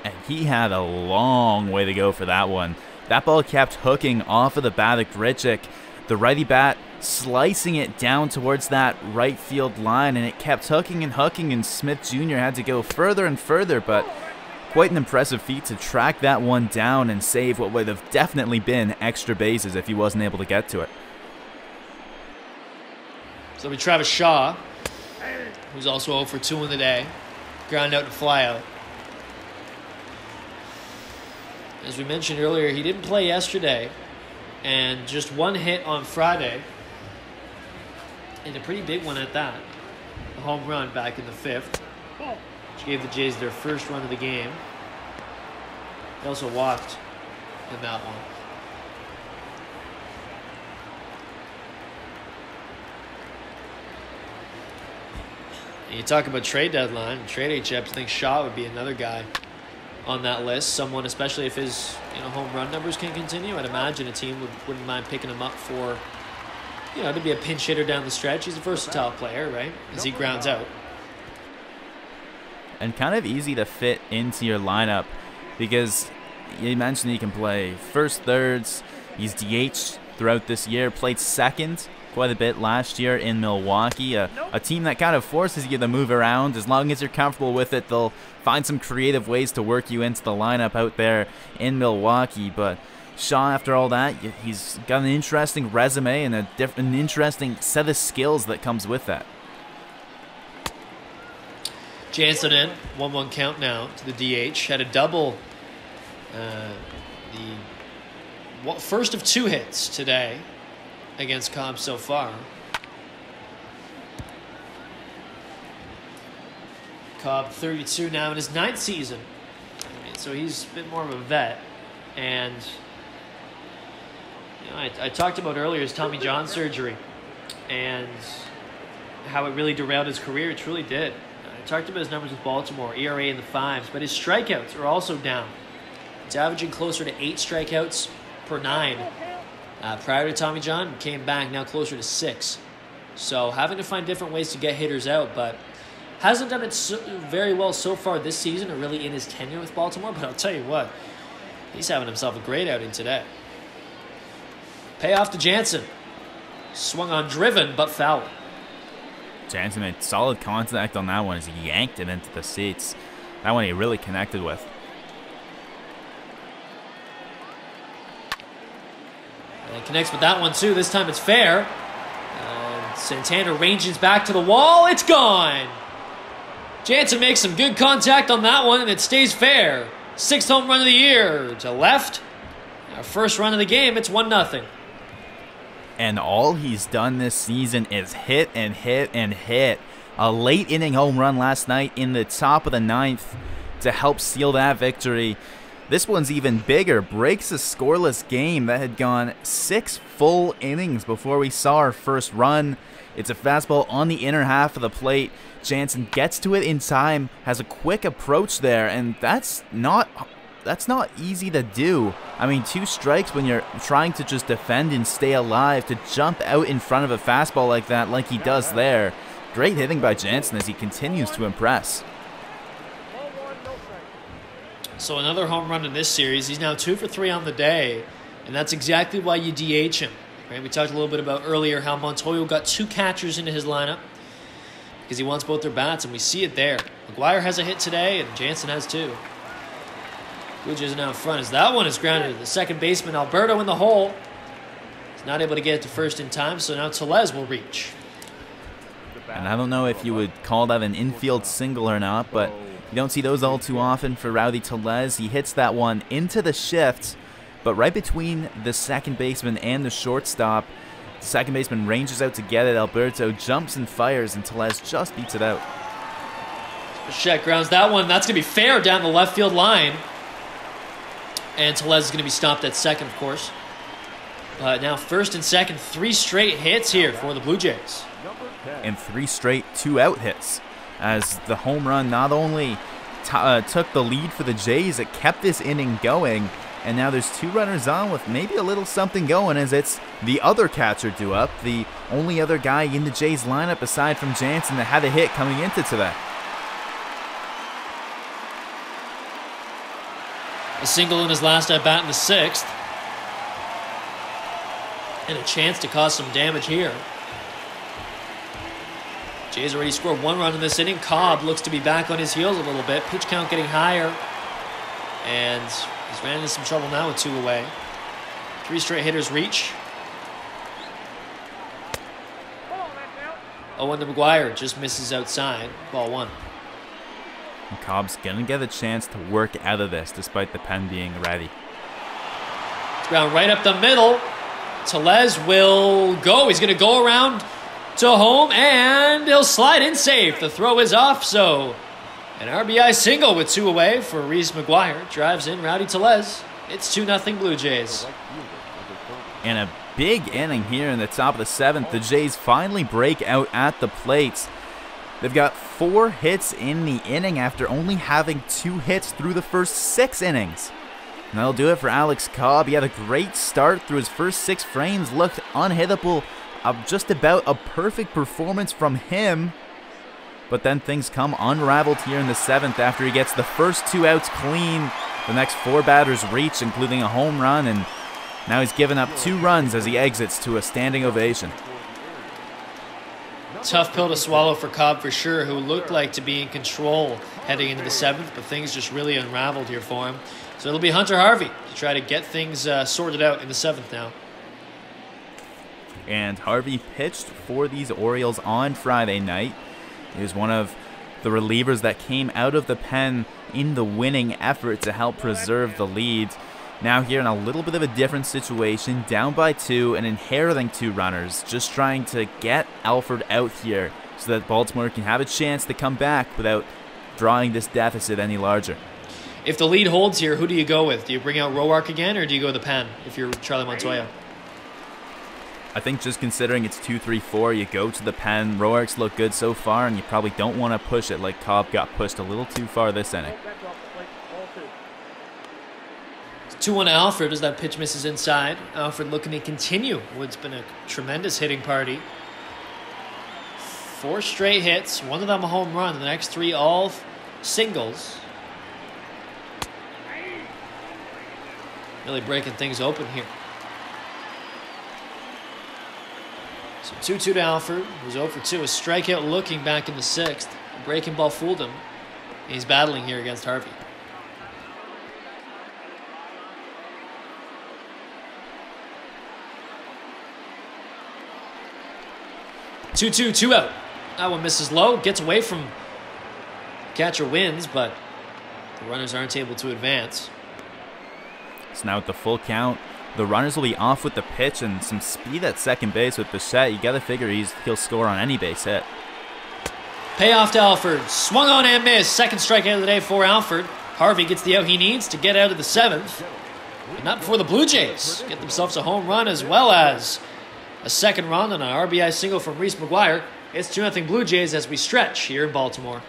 And he had a long way to go for that one. That ball kept hooking off of the bat of Grichuk. The righty bat slicing it down towards that right field line, and it kept hooking, and Smith Jr. had to go further and further, but quite an impressive feat to track that one down and save what would have definitely been extra bases if he wasn't able to get to it. So it'll be Travis Shaw, who's also 0 for 2 in the day. Ground out and fly out. As we mentioned earlier, he didn't play yesterday, and just 1 hit on Friday, and a pretty big one at that. A home run back in the 5th, which gave the Jays their first run of the game. They also walked in that one. You talk about trade deadline, trade HFs. I think Shaw would be another guy on that list. Someone, especially if his home run numbers can continue. I'd imagine a team wouldn't mind picking him up for, to be a pinch hitter down the stretch. He's a versatile player, right? As he grounds out. And kind of easy to fit into your lineup because you mentioned he can play first, thirds. He's DH throughout this year. Played second quite a bit last year in Milwaukee, a team that kind of forces you to move around. As long as you're comfortable with it, they'll find some creative ways to work you into the lineup out there in Milwaukee. But Shaw, after all that, he's got an interesting resume and an interesting set of skills that comes with that. Jansen in, 1-1 count now to the DH. Had a double, the first of 2 hits today against Cobb so far. Cobb 32 now in his 9th season. So he's a bit more of a vet. And I talked about earlier his Tommy John surgery and how it really derailed his career. It truly did. I talked about his numbers with Baltimore, ERA in the 5s, but his strikeouts are also down. It's averaging closer to 8 strikeouts per 9. Prior to Tommy John, came back now closer to 6. So having to find different ways to get hitters out, but hasn't done it very well so far this season or really in his tenure with Baltimore. But I'll tell you what, he's having himself a great outing today. Payoff to Jansen. Swung on driven, but foul. Jansen made solid contact on that one as he yanked it into the seats. That one he really connected with. And connects with that one too. This time it's fair. Santana ranges back to the wall. It's gone. Jansen makes some good contact on that one, and it stays fair. 6th home run of the year to left. Our first run of the game. It's 1-0. And all he's done this season is hit and hit and hit. A late inning home run last night in the top of the 9th to help seal that victory. This one's even bigger. Breaks a scoreless game that had gone 6 full innings before we saw our first run. It's a fastball on the inner half of the plate. Jansen gets to it in time, has a quick approach there, and that's not easy to do. I mean, 2 strikes when you're trying to just defend and stay alive. To jump out in front of a fastball like that, like he does there, Great hitting by Jansen as he continues to impress. So another home run in this series. He's now 2 for 3 on the day, and that's exactly why you DH him. Right? We talked a little bit about earlier how Montoyo got 2 catchers into his lineup because he wants both their bats, and we see it there. McGuire has a hit today, and Jansen has 2. Blue Jays are now in front as that one is grounded. The second baseman, Alberto, in the hole. He's not able to get it to first in time, so now Tellez will reach. And I don't know if you would call that an infield single or not, but you don't see those all too often for Rowdy Tellez. He hits that one into the shift, but right between the second baseman and the shortstop. The second baseman ranges out to get it. Alberto jumps and fires, and Tellez just beats it out. Bichette grounds that one. That's going to be fair down the left field line. And Tellez is going to be stopped at second, of course. Now first and second, 3 straight hits here for the Blue Jays. And 3 straight 2-out hits, as the home run not only took the lead for the Jays, it kept this inning going, and now there's 2 runners on with maybe a little something going, as it's the other catcher due up, the only other guy in the Jays lineup aside from Jansen that had a hit coming into today. A single in his last at-bat in the 6th. And a chance to cause some damage here. Jays already scored 1 run in this inning. Cobb looks to be back on his heels a little bit. Pitch count getting higher. And he's ran into some trouble now with 2 away. 3 straight hitters reach. Owen to McGuire just misses outside. Ball 1. And Cobb's gonna get a chance to work out of this despite the pen being ready. It's ground right up the middle. Tellez will go. He's going to go around to home, and he'll slide in safe. The throw is off, so an RBI single with 2 away for Reese McGuire. Drives in Rowdy Tellez. It's 2-0 Blue Jays. And a big inning here in the top of the 7th. The Jays finally break out at the plates. They've got 4 hits in the inning after only having 2 hits through the first 6 innings. And that'll do it for Alex Cobb. He had a great start through his first 6 frames, looked unhittable, just about a perfect performance from him. But then things come unraveled here in the 7th after he gets the first 2 outs clean. The next 4 batters reach, including a home run, and now he's given up 2 runs as he exits to a standing ovation. Tough pill to swallow for Cobb for sure, who looked like to be in control heading into the 7th, but things just really unraveled here for him. So it'll be Hunter Harvey to try to get things sorted out in the 7th now. And Harvey pitched for these Orioles on Friday night. He was one of the relievers that came out of the pen in the winning effort to help preserve the lead. Now here in a little bit of a different situation, down by 2 and inheriting 2 runners, just trying to get Alford out here so that Baltimore can have a chance to come back without drawing this deficit any larger. If the lead holds here, who do you go with? Do you bring out Roark again, or do you go the pen if you're Charlie Montoyo? I think just considering it's 2-3-4, you go to the pen. Roark's looked good so far, and you probably don't want to push it like Cobb got pushed a little too far this inning. 2-1 to Alfred as that pitch misses inside. Alfred looking to continue what's been a tremendous hitting party. 4 straight hits, 1 of them a home run, the next 3 all singles. Really breaking things open here. So 2-2 to Alford, who's 0 for 2. A strikeout looking back in the 6th. A breaking ball fooled him. And he's battling here against Harvey. 2-2, 2 out. That one misses low, gets away from catcher, wins, but the runners aren't able to advance. So now with the full count, the runners will be off with the pitch and some speed at second base with Bichette. You got to figure he'll score on any base hit. Payoff to Alford. Swung on and missed. Second strikeout of the day for Alford. Harvey gets the out he needs to get out of the 7th. But not before the Blue Jays get themselves a home run as well as a second run and an RBI single from Reese McGuire. It's 2-0 Blue Jays as we stretch here in Baltimore.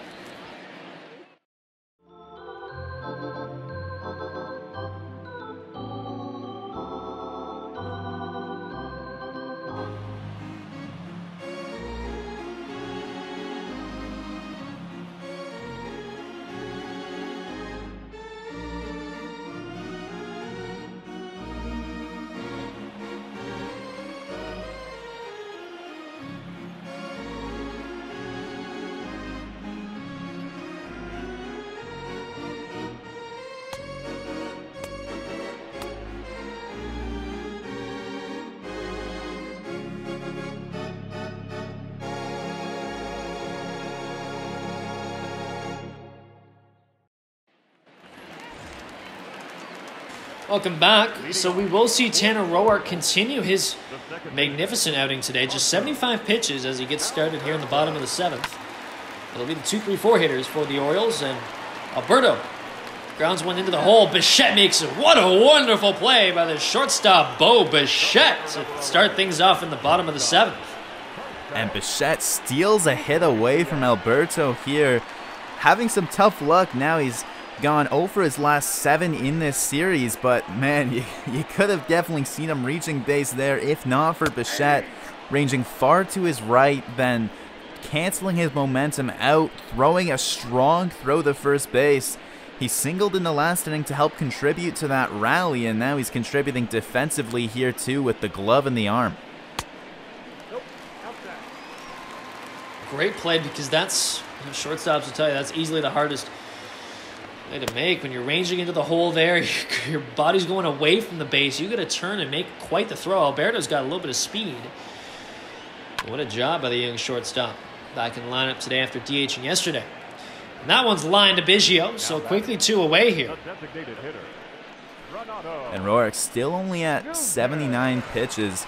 Welcome back. So we will see Tanner Roark continue his magnificent outing today. Just 75 pitches as he gets started here in the bottom of the 7th. It'll be the 2-3-4 hitters for the Orioles, and Alberto grounds one into the hole. Bichette makes it. What a wonderful play by the shortstop, Bo Bichette, to start things off in the bottom of the 7th. And Bichette steals a hit away from Alberto here. Having some tough luck now. He's gone 0 for his last 7 in this series, but man, you could have definitely seen him reaching base there if not for Bichette ranging far to his right, then canceling his momentum out, throwing a strong throw to first base. He singled in the last inning to help contribute to that rally, and now he's contributing defensively here too with the glove in the arm. Great play, because that's, shortstops will tell you, that's easily the hardest play to make. When you're ranging into the hole there, your body's going away from the base. You got to turn and make quite the throw. Alberto's got a little bit of speed. What a job by the young shortstop. Back in the lineup today after DHing yesterday. And that one's lined to Biggio, so quickly 2 away here. And Roark still only at 79 pitches,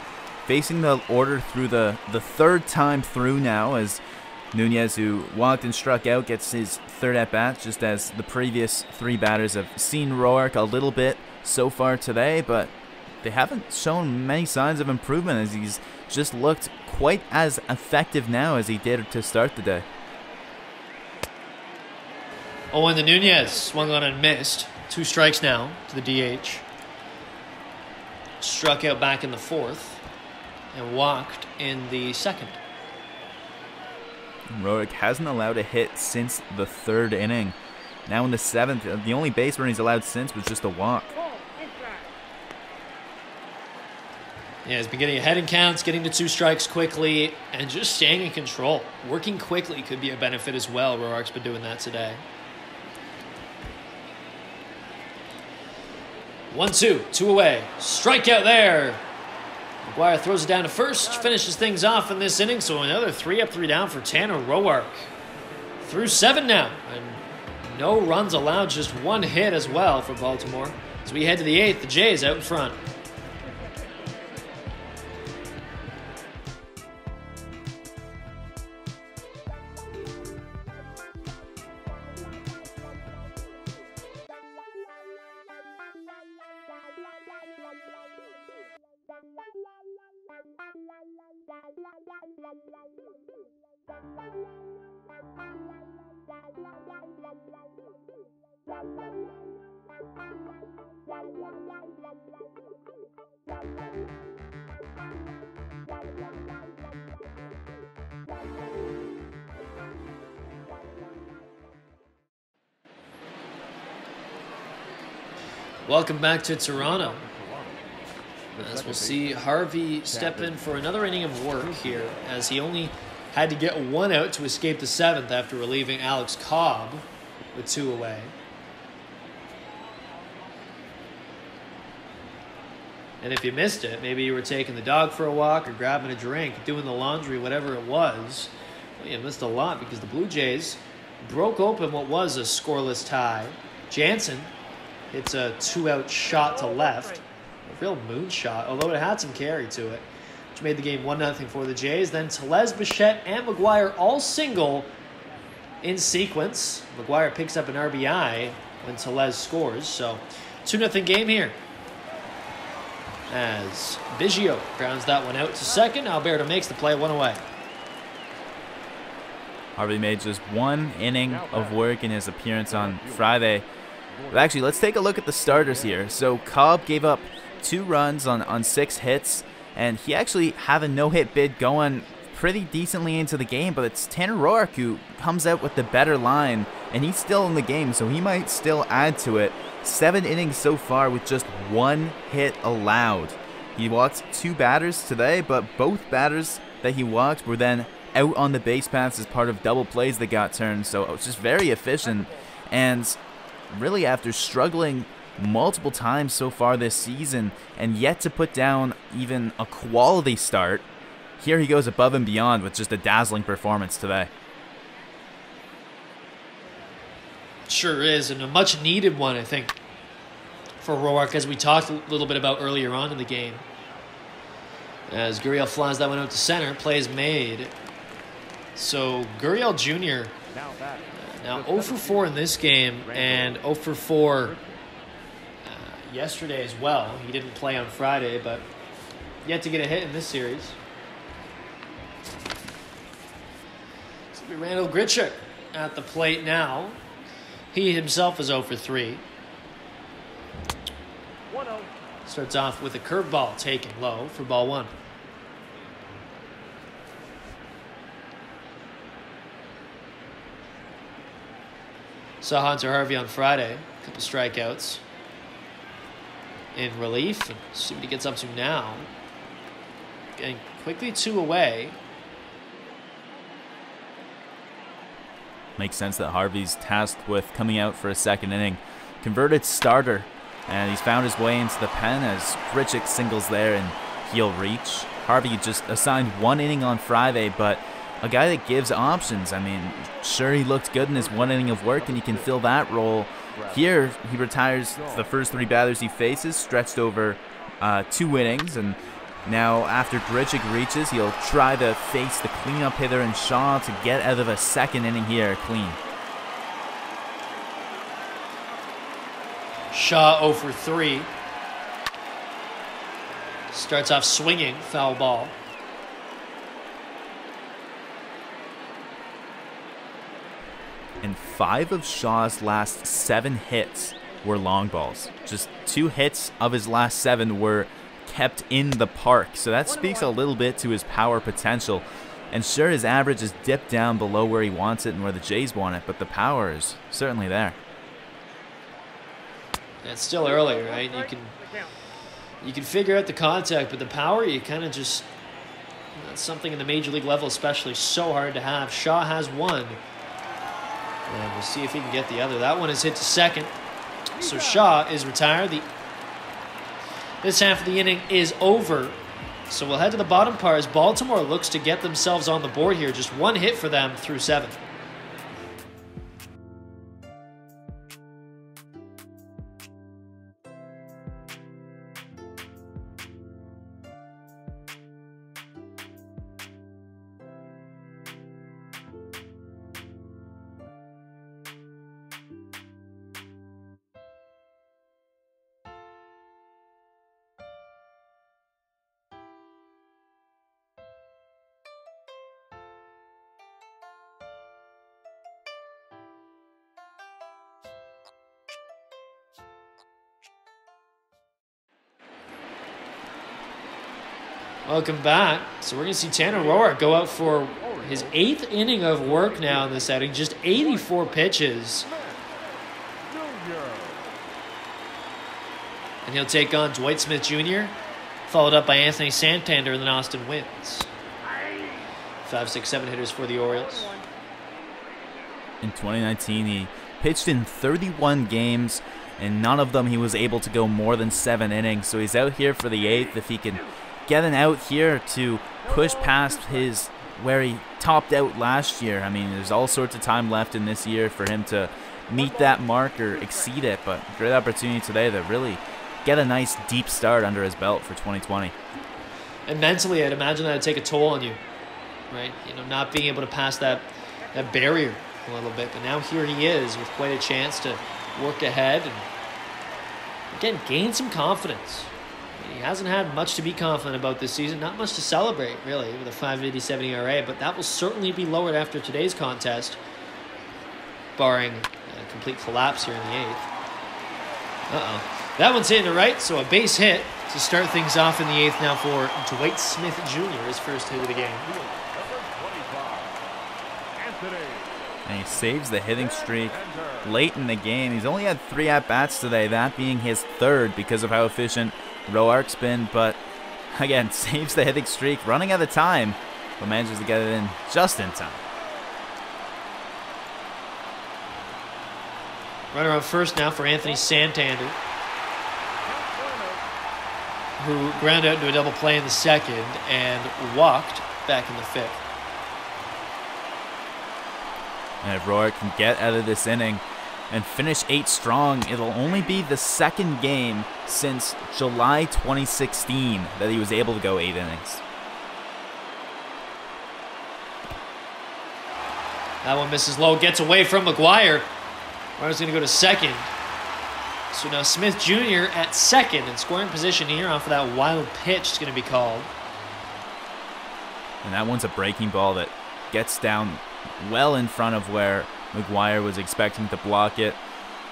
facing the order through the 3rd time through now, as Nunez, who walked and struck out, gets his 3rd at-bat, just as the previous 3 batters have seen Roark a little bit so far today, but they haven't shown many signs of improvement, as he's just looked quite as effective now as he did to start the day. Oh, and the Nunez swung on and missed. 2 strikes now to the DH. Struck out back in the 4th and walked in the 2nd. Roark hasn't allowed a hit since the 3rd inning. Now in the 7th, the only base run he's allowed since was just a walk. Yeah, he's been getting ahead in counts, getting to 2 strikes quickly, and just staying in control. Working quickly could be a benefit as well. Roark's been doing that today. 1-2, 2 away. Strikeout there. McGuire throws it down to first, finishes things off in this inning, so another 3 up, 3 down for Tanner Roark. Through 7 now, and no runs allowed, just 1 hit as well for Baltimore. As we head to the 8th, the Jays out in front. Welcome back to Toronto. As we'll see Harvey step in for another inning of work here, as he only had to get 1 out to escape the 7th after relieving Alex Cobb with 2 away. And if you missed it, maybe you were taking the dog for a walk or grabbing a drink, doing the laundry, whatever it was, well, you missed a lot, because the Blue Jays broke open what was a scoreless tie. Jansen hits a 2-out shot to left. A real moonshot, although it had some carry to it, which made the game 1-0 for the Jays. Then Tellez, Bichette, and McGuire all single in sequence. McGuire picks up an RBI when Tellez scores, so 2-0 game here. As Biggio grounds that one out to second, Alberto makes the play, 1 away. Harvey made just 1 inning of work in his appearance on Friday. But actually, let's take a look at the starters here. So Cobb gave up 2 runs on 6 hits, and he actually had a no-hit bid going pretty decently into the game, but it's Tanner Roark who comes out with the better line, and he's still in the game, so he might still add to it. 7 innings so far with just 1 hit allowed. He walked 2 batters today, but both batters that he walked were then out on the base paths as part of double plays that got turned, so it was just very efficient. And really, after struggling multiple times so far this season and yet to put down even a quality start, here he goes above and beyond with just a dazzling performance today. Sure is, and a much needed one, I think, for Roark, as we talked a little bit about earlier on in the game. As Gurriel flies that one out to center, play is made. So Gurriel Jr. Now 0 for 4 in this game and 0 for 4 yesterday as well. He didn't play on Friday, but yet to get a hit in this series. It's going to be Randall Grichuk at the plate now. He himself is 0 for 3. Starts off with a curveball taken low for ball 1. Saw Hunter Harvey on Friday. A couple strikeouts in relief. And see what he gets up to now. Getting quickly 2 away. Makes sense that Harvey's tasked with coming out for a second inning. Converted starter. And he's found his way into the pen as Grichuk singles there and he'll reach. Harvey just assigned 1 inning on Friday, but a guy that gives options. I mean, sure, he looked good in his 1 inning of work and he can fill that role. Here, he retires the first 3 batters he faces, stretched over 2 innings. And now, after Grichuk reaches, he'll try to face the cleanup hitter and Shaw to get out of a second inning here clean. Shaw 0 for 3. Starts off swinging, foul ball. And 5 of Shaw's last 7 hits were long balls. Just 2 hits of his last 7 were kept in the park. So that speaks a little bit to his power potential. And sure, his average has dipped down below where he wants it and where the Jays want it, but the power is certainly there. It's still early, right? You can figure out the contact, but the power, you kind of just, that's something in the major league level especially so hard to have. Shaw has 1. And we'll see if he can get the other. That one is hit to second. So Shaw is retired. This half of the inning is over. So we'll head to the bottom part as Baltimore looks to get themselves on the board here. Just 1 hit for them through 7. Welcome back. So we're going to see Tanner Roark go out for his 8th inning of work now in this outing. Just 84 pitches. And he'll take on Dwight Smith Jr., followed up by Anthony Santander, and then Austin wins. 5, 6, 7 hitters for the Orioles. In 2019, he pitched in 31 games, and none of them he was able to go more than 7 innings. So he's out here for the 8th. If he can get an out here to push past his where he topped out last year. I mean, there's all sorts of time left in this year for him to meet that mark or exceed it, but great opportunity today to really get a nice deep start under his belt for 2020. And mentally, I'd imagine that would take a toll on you, right? You know, not being able to pass that barrier a little bit. But now here he is with quite a chance to work ahead and, again, gain some confidence. He hasn't had much to be confident about this season. Not much to celebrate, really, with a 5.87 ERA. But that will certainly be lowered after today's contest, barring a complete collapse here in the 8th. That one's hitting to right, so a base hit to start things off in the 8th now for Dwight Smith Jr., his first hit of the game. And he saves the hitting streak late in the game. He's only had 3 at-bats today, that being his 3rd because of how efficient Roark's been, but again, saves the hitting streak, running out of time, but manages to get it in just in time. Runner on first now for Anthony Santander, who ground out into a double play in the 2nd and walked back in the 5th. And if Roark can get out of this inning and finish 8 strong. It'll only be the second game since July 2016 that he was able to go 8 innings. That one misses low, gets away from McGuire. Runner's going to go to second. So now Smith Jr. at second and scoring position here off of that wild pitch is going to be called. And that one's a breaking ball that gets down well in front of where McGuire was expecting to block it.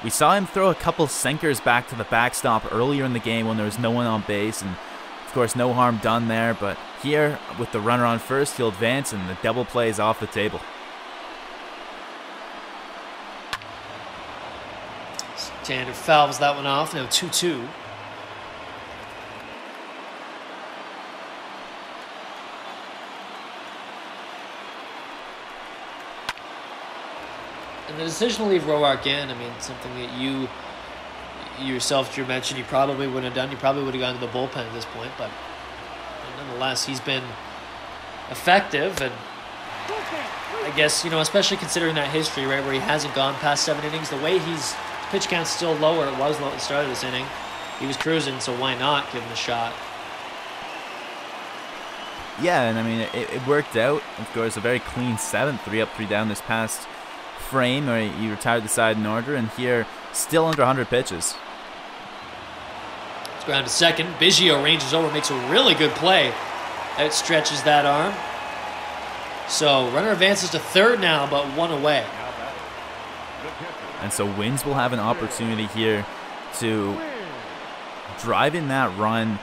We saw him throw a couple sinkers back to the backstop earlier in the game when there was no one on base, and of course no harm done there, but here with the runner on first, he'll advance and the double play is off the table. Tanner fouls that one off, now 2-2. And the decision to leave Roark in, I mean, something that you yourself, Drew, mentioned you probably wouldn't have done. You probably would have gone to the bullpen at this point, but nonetheless, he's been effective. And I guess, especially considering that history, right, where he hasn't gone past 7 innings, the way his pitch count's still lower, it was low at the start of this inning. He was cruising, so why not give him a shot? Yeah, and I mean, it worked out. Of course, a very clean 7th, 3 up, 3 down this past frame, where he retired the side in order, and here, still under 100 pitches. It's ground to second. Biggio ranges over, makes a really good play. Outstretches that arm. So, runner advances to third now, but 1 away. And so Wins will have an opportunity here to drive in that run.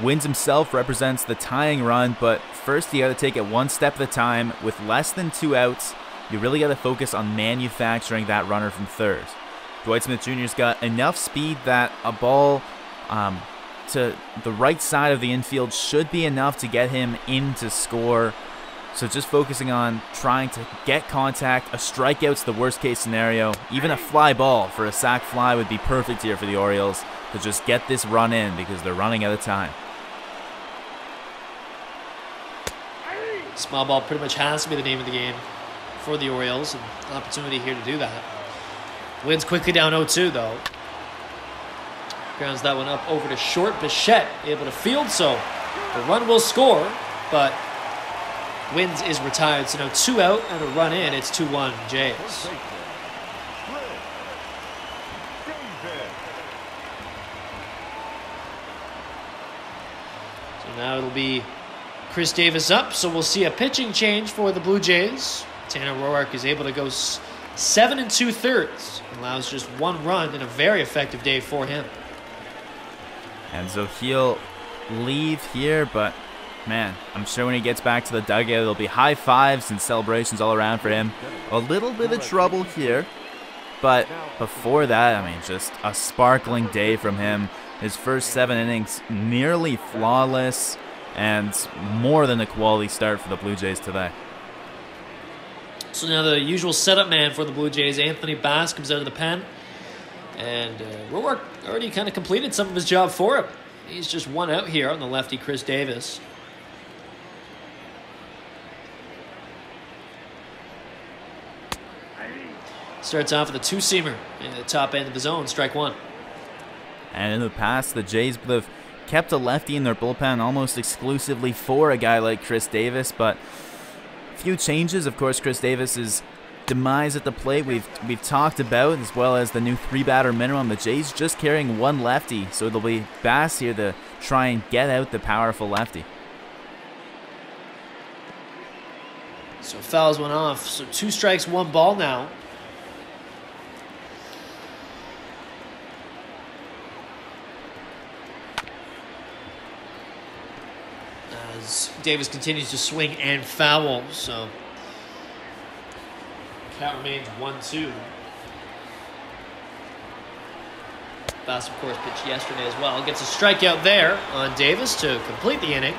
Wins himself represents the tying run, but first you got to take it 1 step at a time. With less than 2 outs, you really got to focus on manufacturing that runner from third. Dwight Smith Jr.'s got enough speed that a ball to the right side of the infield should be enough to get him in to score. So just focusing on trying to get contact. A strikeout's the worst case scenario. Even a fly ball for a sac fly would be perfect here for the Orioles to just get this run in because they're running out of time. Small ball pretty much has to be the name of the game for the Orioles. An opportunity here to do that. Wins quickly down 0-2 though. Grounds that one up over to short. Bichette able to field, so the run will score, but Wins is retired, so now 2 out and a run in. It's 2-1 Jays. So now it'll be Chris Davis up, so we'll see a pitching change for the Blue Jays. Tanner Roark is able to go 7 2/3, allows just 1 run in a very effective day for him. And so he'll leave here, but man, I'm sure when he gets back to the dugout, there'll be high fives and celebrations all around for him. A little bit of trouble here, but before that, I mean, just a sparkling day from him. His first 7 innings, nearly flawless, and more than a quality start for the Blue Jays today. So now the usual setup man for the Blue Jays, Anthony Bass, comes out of the pen. And Roark already kind of completed some of his job for him. He's just 1 out here on the lefty, Chris Davis. Starts off with a 2-seamer in the top end of the zone, strike 1. And in the past, the Jays would have kept a lefty in their bullpen almost exclusively for a guy like Chris Davis, but a few changes. Of course, Chris Davis's demise at the plate we've talked about, as well as the new 3-batter minimum. The Jays just carrying 1 lefty, so it'll be Bass here to try and get out the powerful lefty. So fouls one off. So 2 strikes, 1 ball now. As Davis continues to swing and foul, so count remains 1-2. Bass, of course, pitched yesterday as well. Gets a strikeout there on Davis to complete the inning.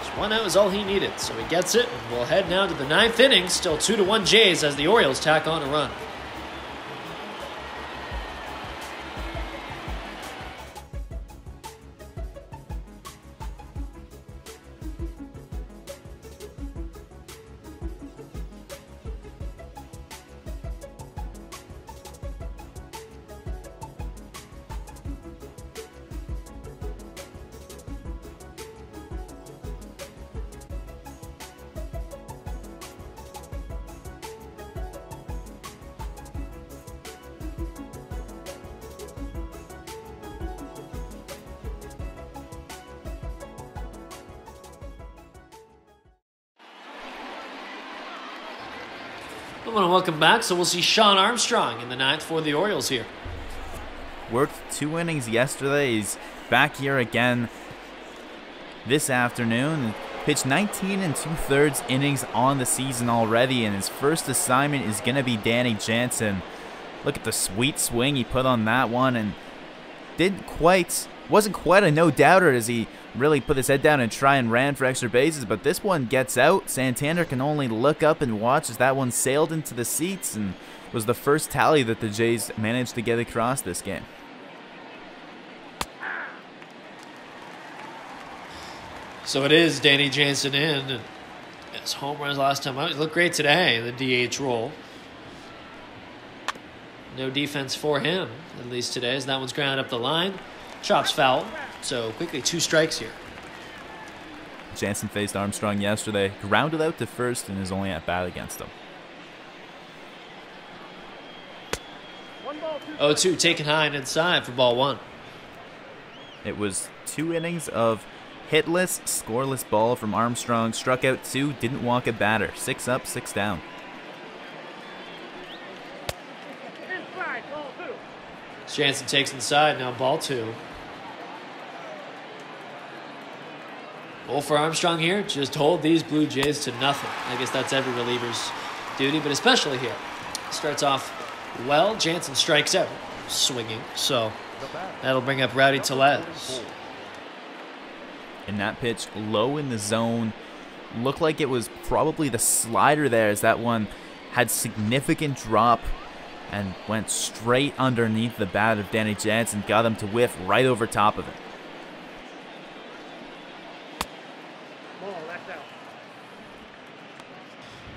Just 1 out is all he needed, so he gets it. And we'll head now to the 9th inning. Still 2-1 Jays as the Orioles tack on a run. want to welcome back. So we'll see Sean Armstrong in the ninth for the Orioles here. Worked 2 innings yesterday. He's back here again this afternoon. Pitched 19 2/3 innings on the season already, and his first assignment is going to be Danny Jansen. Look at the sweet swing he put on that one, and wasn't quite a no-doubter as he really put his head down and try and ran for extra bases, but this one gets out. Santander can only look up and watch as that one sailed into the seats and was the first tally that the Jays managed to get across this game. So it is Danny Jansen in. His home runs last time out. He looked great today in the DH role. No defense for him, at least today, as that one's grounded up the line. Chops foul. So quickly 2 strikes here. Jansen faced Armstrong yesterday, grounded out to first, and is only at bat against him. 0-2 taken high and inside for ball 1. It was 2 innings of hitless, scoreless ball from Armstrong. Struck out 2, didn't walk a batter. 6 up, 6 down. Jansen takes inside, now ball 2. Goal for Armstrong here, just hold these Blue Jays to nothing. I guess that's every reliever's duty, but especially here. Starts off well, Jansen strikes out, swinging, so that'll bring up Rowdy Tellez. And that pitch low in the zone, looked like it was probably the slider there, as that one had significant drop and went straight underneath the bat of Danny Jansen, got him to whiff right over top of it.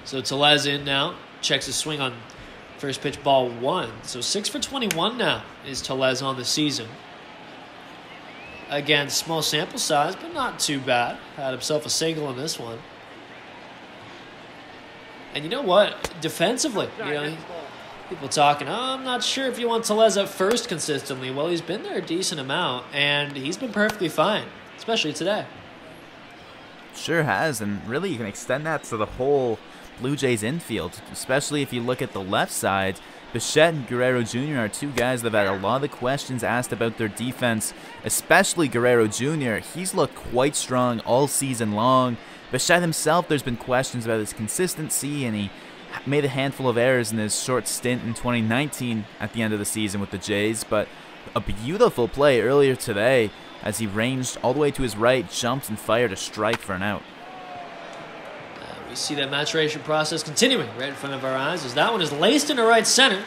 So Tellez in now, checks his swing on first pitch, ball 1. So 6 for 21 now is Tellez on the season. Again, small sample size, but not too bad. Had himself a single in this one. And you know what? Defensively, people talking, I'm not sure if you want Tellez at first consistently. Well, he's been there a decent amount, and he's been perfectly fine, especially today. Sure has, and really you can extend that to the whole Blue Jays infield, especially if you look at the left side. Bichette and Guerrero Jr. are 2 guys that have had a lot of questions asked about their defense, especially Guerrero Jr. He's looked quite strong all season long. Bichette himself, there's been questions about his consistency, and he made a handful of errors in his short stint in 2019 at the end of the season with the Jays, but a beautiful play earlier today as he ranged all the way to his right, jumped and fired a strike for an out. We see that maturation process continuing right in front of our eyes as that one is laced into right center.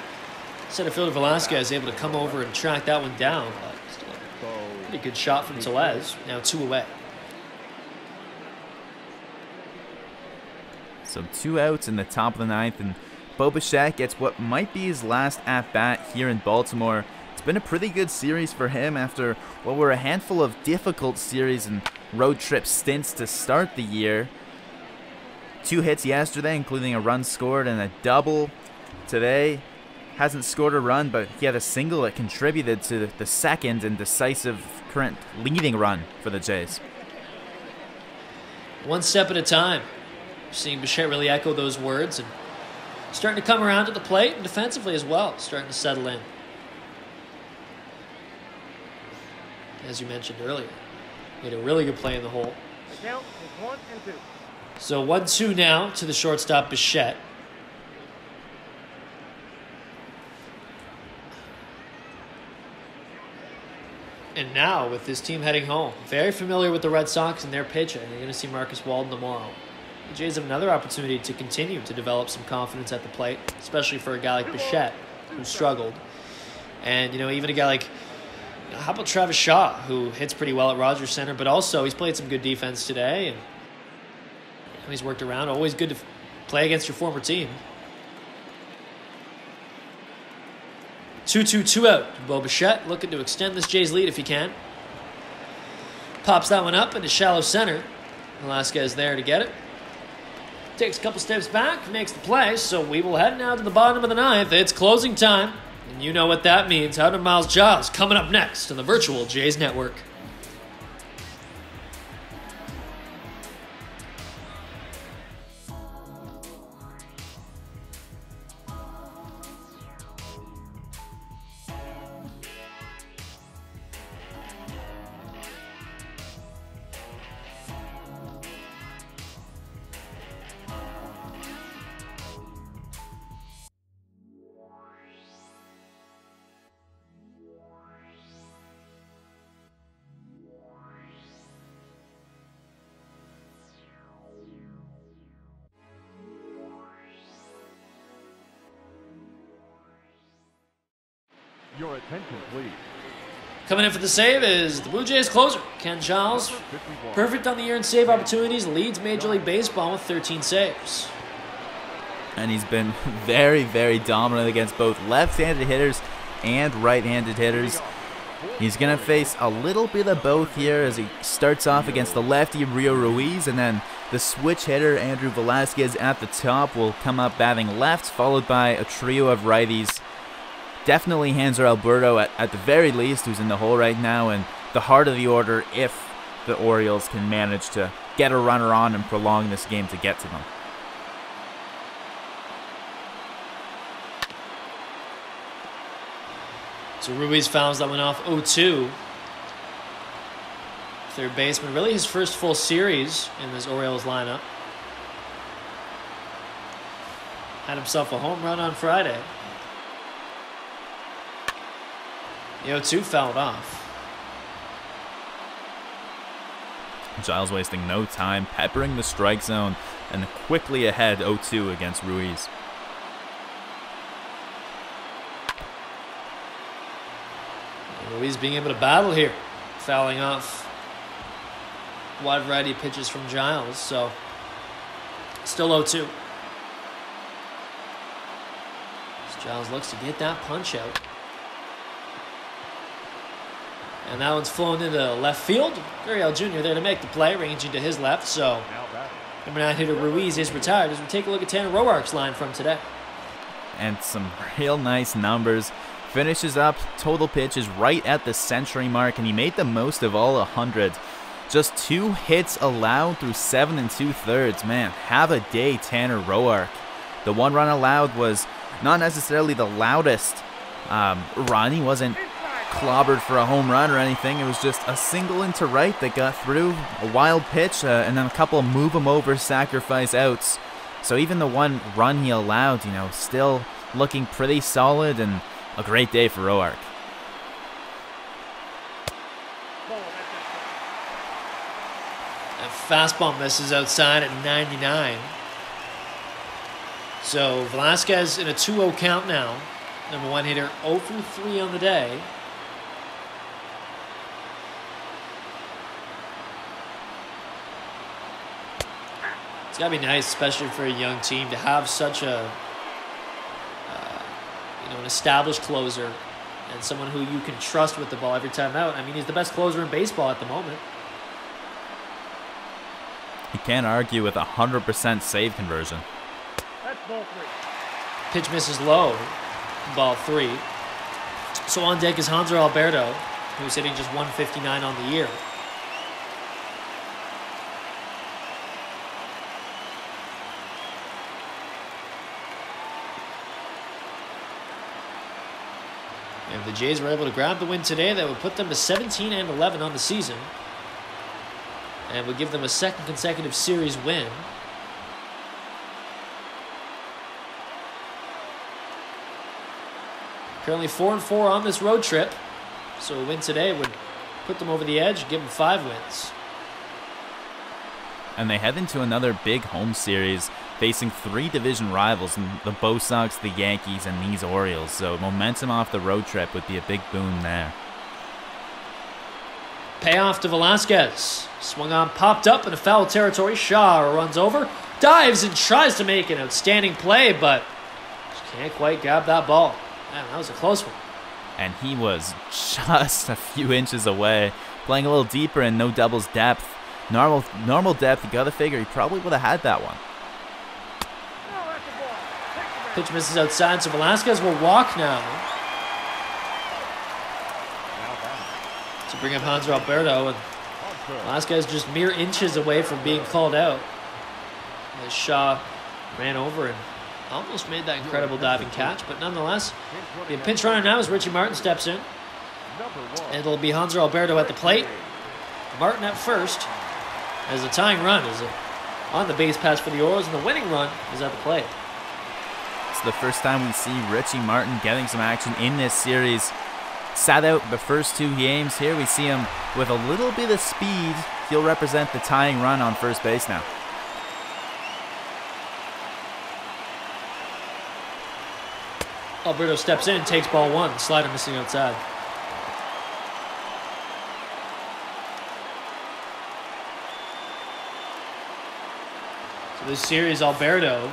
Center fielder Velasquez able to come over and track that one down, but still a pretty good shot from Tellez. Now 2 away. So 2 outs in the top of the 9th, and Bo Bichette gets what might be his last at-bat here in Baltimore. It's been a pretty good series for him after what were a handful of difficult series and road trip stints to start the year. 2 hits yesterday, including a run scored and a double. Today, hasn't scored a run, but he had a single that contributed to the second and decisive current leading run for the Jays. One step at a time. Seeing Bichette really echo those words and starting to come around to the plate and defensively as well, starting to settle in. As you mentioned earlier, made a really good play in the hole. The count is 1 and 2. So 1-2 now to the shortstop Bichette. And now with this team heading home, very familiar with the Red Sox and their pitching. You're going to see Marcus Walden tomorrow. The Jays have another opportunity to continue to develop some confidence at the plate, especially for a guy like Bichette, who struggled. And, even a guy like, how about Travis Shaw, who hits pretty well at Rogers Center, but also he's played some good defense today, and he's worked around. Always good to play against your former team. 2-2, 2 out. Bo Bichette looking to extend this Jays lead if he can. Pops that one up into shallow center. Velasquez there to get it. Takes a couple steps back, makes the play, so we will head now to the bottom of the 9th. It's closing time, and you know what that means. How to Miles Giles coming up next on the virtual Jays Network. Your attention, please. Coming in for the save is the Blue Jays closer, Ken Giles. Perfect on the year in save opportunities, leads Major League Baseball with 13 saves. And he's been very, very dominant against both left-handed hitters and right-handed hitters. He's going to face a little bit of both here as he starts off against the lefty Rio Ruiz, and then the switch hitter Andrew Velasquez at the top will come up batting left, followed by a trio of righties. Definitely Hanser Alberto at the very least, who's in the hole right now, and the heart of the order if the Orioles can manage to get a runner on and prolong this game to get to them. So Ruiz fouls that one off 0-2. Third baseman, really his first full series in this Orioles lineup. Had himself a home run on Friday. The 0-2 fouled off. Giles wasting no time, peppering the strike zone, and quickly ahead 0-2 against Ruiz. Ruiz being able to battle here, fouling off wide variety of pitches from Giles, so still 0-2. As Giles looks to get that punch out. And that one's flown into left field. Gurriel Jr. there to make the play, ranging to his left, so number 9 hitter Ruiz is retired as we take a look at Tanner Roark's line from today. And some real nice numbers. Finishes up total pitches right at the century mark, and he made the most of all 100. Just 2 hits allowed through 7 2/3. Man, have a day, Tanner Roark. The 1 run allowed was not necessarily the loudest run. He wasn't clobbered for a home run or anything. It was just a single into right that got through, a wild pitch, and then a couple of move him over sacrifice outs. So even the 1 run he allowed, you know, still looking pretty solid, and a great day for Roark. That fastball misses outside at 99. So Velasquez in a 2-0 count now. Number 1 hitter 0 for 3 on the day. It's got to be nice, especially for a young team, to have such a an established closer and someone who you can trust with the ball every time out. I mean, he's the best closer in baseball at the moment. You can't argue with 100% save conversion. That's ball 3. Pitch misses low, ball 3. So on deck is Hanser Alberto, who's hitting just 159 on the year. And the Jays were able to grab the win today. That would put them to 17-11 on the season, and would give them a second consecutive series win. Currently 4-4 on this road trip, so a win today would put them over the edge, give them 5 wins. And they head into another big home series, facing 3 division rivals in the Bo Sox, the Yankees, and these Orioles. So momentum off the road trip would be a big boon there. Payoff to Velasquez. Swung on, popped up in a foul territory. Shaw runs over, dives, and tries to make an outstanding play, but just can't quite grab that ball. Man, that was a close one. And he was just a few inches away, playing a little deeper and no doubles depth. Normal depth, you gotta figure he probably would have had that one. Pitch misses outside, so Velasquez will walk now. To bring up Hanser Alberto, and Velasquez just mere inches away from being called out. As Shaw ran over and almost made that incredible diving catch, but nonetheless, the pinch runner now as Richie Martin steps in. And it'll be Hanser Alberto at the plate. Martin at first, as the tying run is on the base pass for the Orioles, and the winning run is at the plate. It's the first time we see Richie Martin getting some action in this series. Sat out the first 2 games. Here we see him with a little bit of speed. He'll represent the tying run on first base now. Alberto steps in, takes ball one. Slider missing outside. So this series, Alberto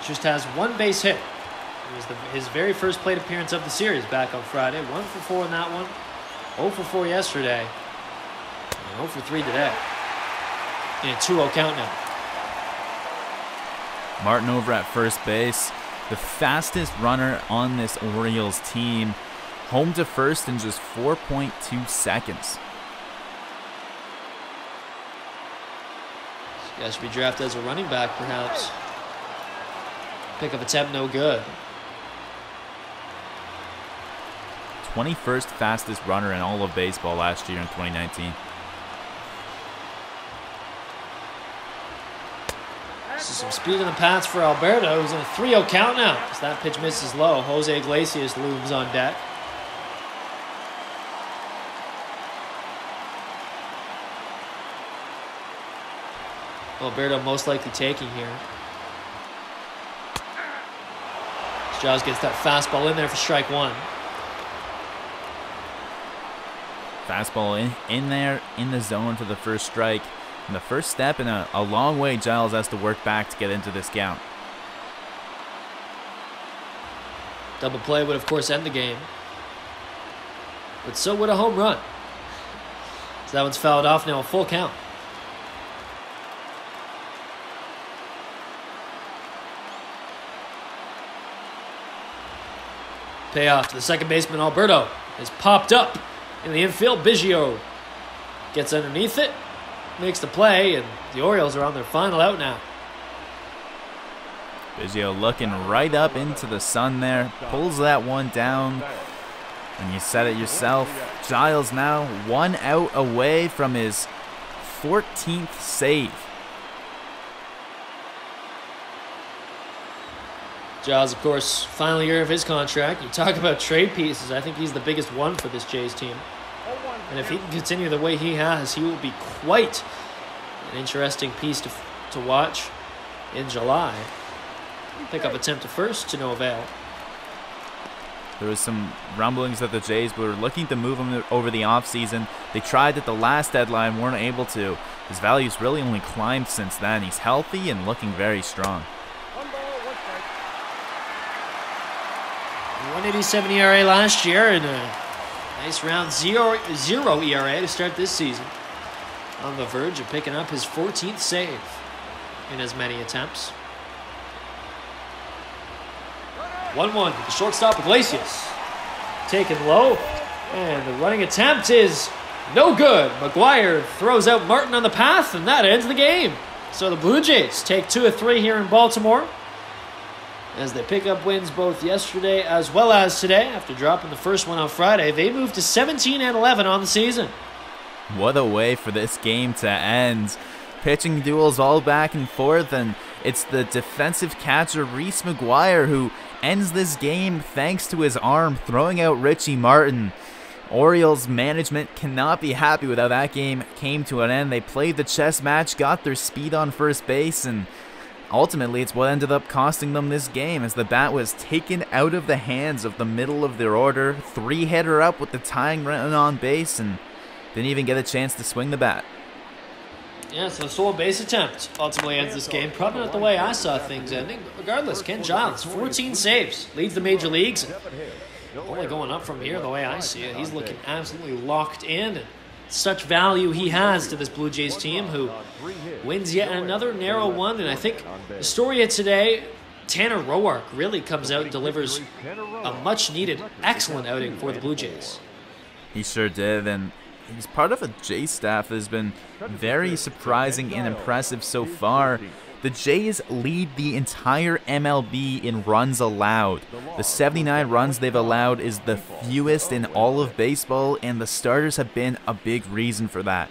just has one base hit. It was his very first plate appearance of the series back on Friday. 1 for 4 in that one. 0 for 4 yesterday. And 0 for 3 today. In a 2-0 count now. Martin over at first base. The fastest runner on this Orioles team. Home to first in just 4.2 seconds. This guy should be drafted as a running back, perhaps. Pickup attempt, no good. 21st fastest runner in all of baseball last year in 2019. This is some speed in the paths for Alberto, who's in a 3-0 count now. As that pitch misses low, Jose Iglesias looms on deck. Alberto most likely taking here. Jaws gets that fastball in there for strike one. Fastball in there, in the zone for the first strike. And the first step in a long way Giles has to work back to get into this count. Double play would, of course, end the game. But so would a home run. So that one's fouled off now, a full count. Payoff to the second baseman, Alberto, is popped up in the infield. Biggio gets underneath it, makes the play, and the Orioles are on their final out now. Biggio looking right up into the sun there, pulls that one down, and you said it yourself. Giles now 1 out away from his 14th save. Jaws, of course, final year of his contract. You talk about trade pieces. I think he's the biggest one for this Jays team. And if he can continue the way he has, he will be quite an interesting piece to watch in July. Pick up attempt to first to no avail. There was some rumblings that the Jays were looking to move him over the offseason. They tried at the last deadline, weren't able to. His value's really only climbed since then. He's healthy and looking very strong. 187 ERA last year and a nice round 0 ERA to start this season. On the verge of picking up his 14th save in as many attempts. 1-1 to the shortstop, Iglesias. Taken low, and the running attempt is no good. McGuire throws out Martin on the path, and that ends the game. So the Blue Jays take 2 of 3 here in Baltimore, as they pick up wins both yesterday as well as today. After dropping the first one on Friday, they move to 17-11 on the season. What a way for this game to end. Pitching duels all back and forth, and it's the defensive catcher Reese McGuire who ends this game thanks to his arm throwing out Richie Martin. Orioles management cannot be happy with how that game came to an end. They played the chess match, got their speed on first base, and ultimately, it's what ended up costing them this game, as the bat was taken out of the hands of the middle of their order. 3-hitter up with the tying run on base, and didn't even get a chance to swing the bat. Yeah, so the stolen base attempt ultimately ends this game. Probably not the way I saw things ending, but regardless, Ken Giles, 14 saves, leads the major leagues. Only going up from here the way I see it. He's looking absolutely locked in. Such value he has to this Blue Jays team, who wins yet another narrow one. And I think the story of today, Tanner Roark really comes out and delivers a much-needed, excellent outing for the Blue Jays. He sure did, and he's part of a Jays staff that has been very surprising and impressive so far. The Jays lead the entire MLB in runs allowed. The 79 runs they've allowed is the fewest in all of baseball, and the starters have been a big reason for that.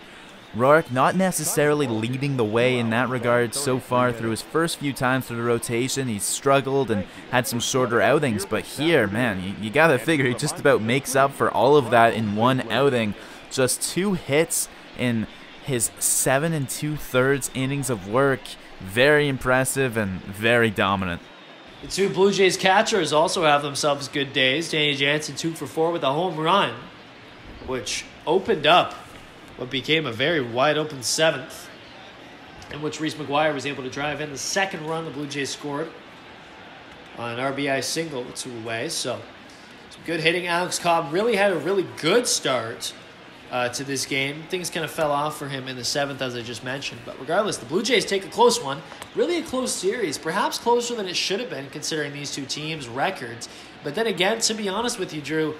Roark not necessarily leading the way in that regard so far. Through his first few times through the rotation, he's struggled and had some shorter outings, but here, man, you gotta figure he just about makes up for all of that in one outing. Just 2 hits in his 7 2/3 innings of work. Very impressive and very dominant. The two Blue Jays catchers also have themselves good days. Danny Jansen 2 for 4 with a home run, which opened up what became a very wide open 7th, in which Reese McGuire was able to drive in the second run the Blue Jays scored on an RBI single with 2 away. So some good hitting. Alex Cobb really had a really good start to this game. Things kind of fell off for him in the 7th, as I just mentioned. But regardless, the Blue Jays take a close one. Really a close series, perhaps closer than it should have been considering these two teams' records. But then again, to be honest with you, Drew,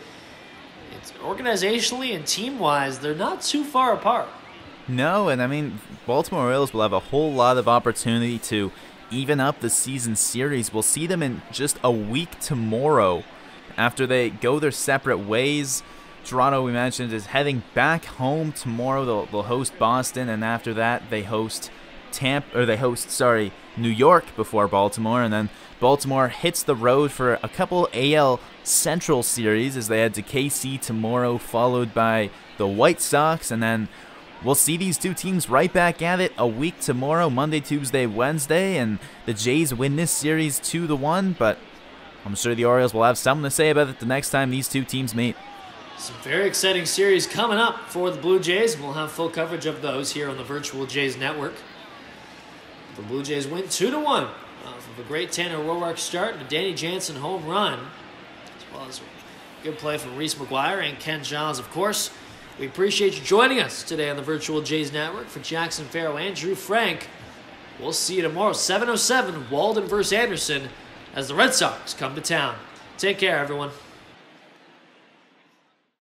it's organizationally and team-wise, they're not too far apart. No, and I mean, Baltimore Orioles will have a whole lot of opportunity to even up the season series. We'll see them in just a week tomorrow after they go their separate ways. Toronto, we mentioned, is heading back home tomorrow. They'll host Boston, and after that, they host New York before Baltimore, and then Baltimore hits the road for a couple AL Central series as they head to KC tomorrow, followed by the White Sox, and then we'll see these two teams right back at it a week tomorrow, Monday, Tuesday, Wednesday, and the Jays win this series 2-1, but I'm sure the Orioles will have something to say about it the next time these two teams meet. Some very exciting series coming up for the Blue Jays, and we'll have full coverage of those here on the Virtual Jays Network. The Blue Jays win 2-1 off of a great Tanner Roark start and a Danny Jansen home run, as well as a good play from Reese McGuire and Ken Giles, of course. We appreciate you joining us today on the Virtual Jays Network. For Jackson Farough and Drew Frank, we'll see you tomorrow, 7:07, Walden versus Anderson, as the Red Sox come to town. Take care, everyone.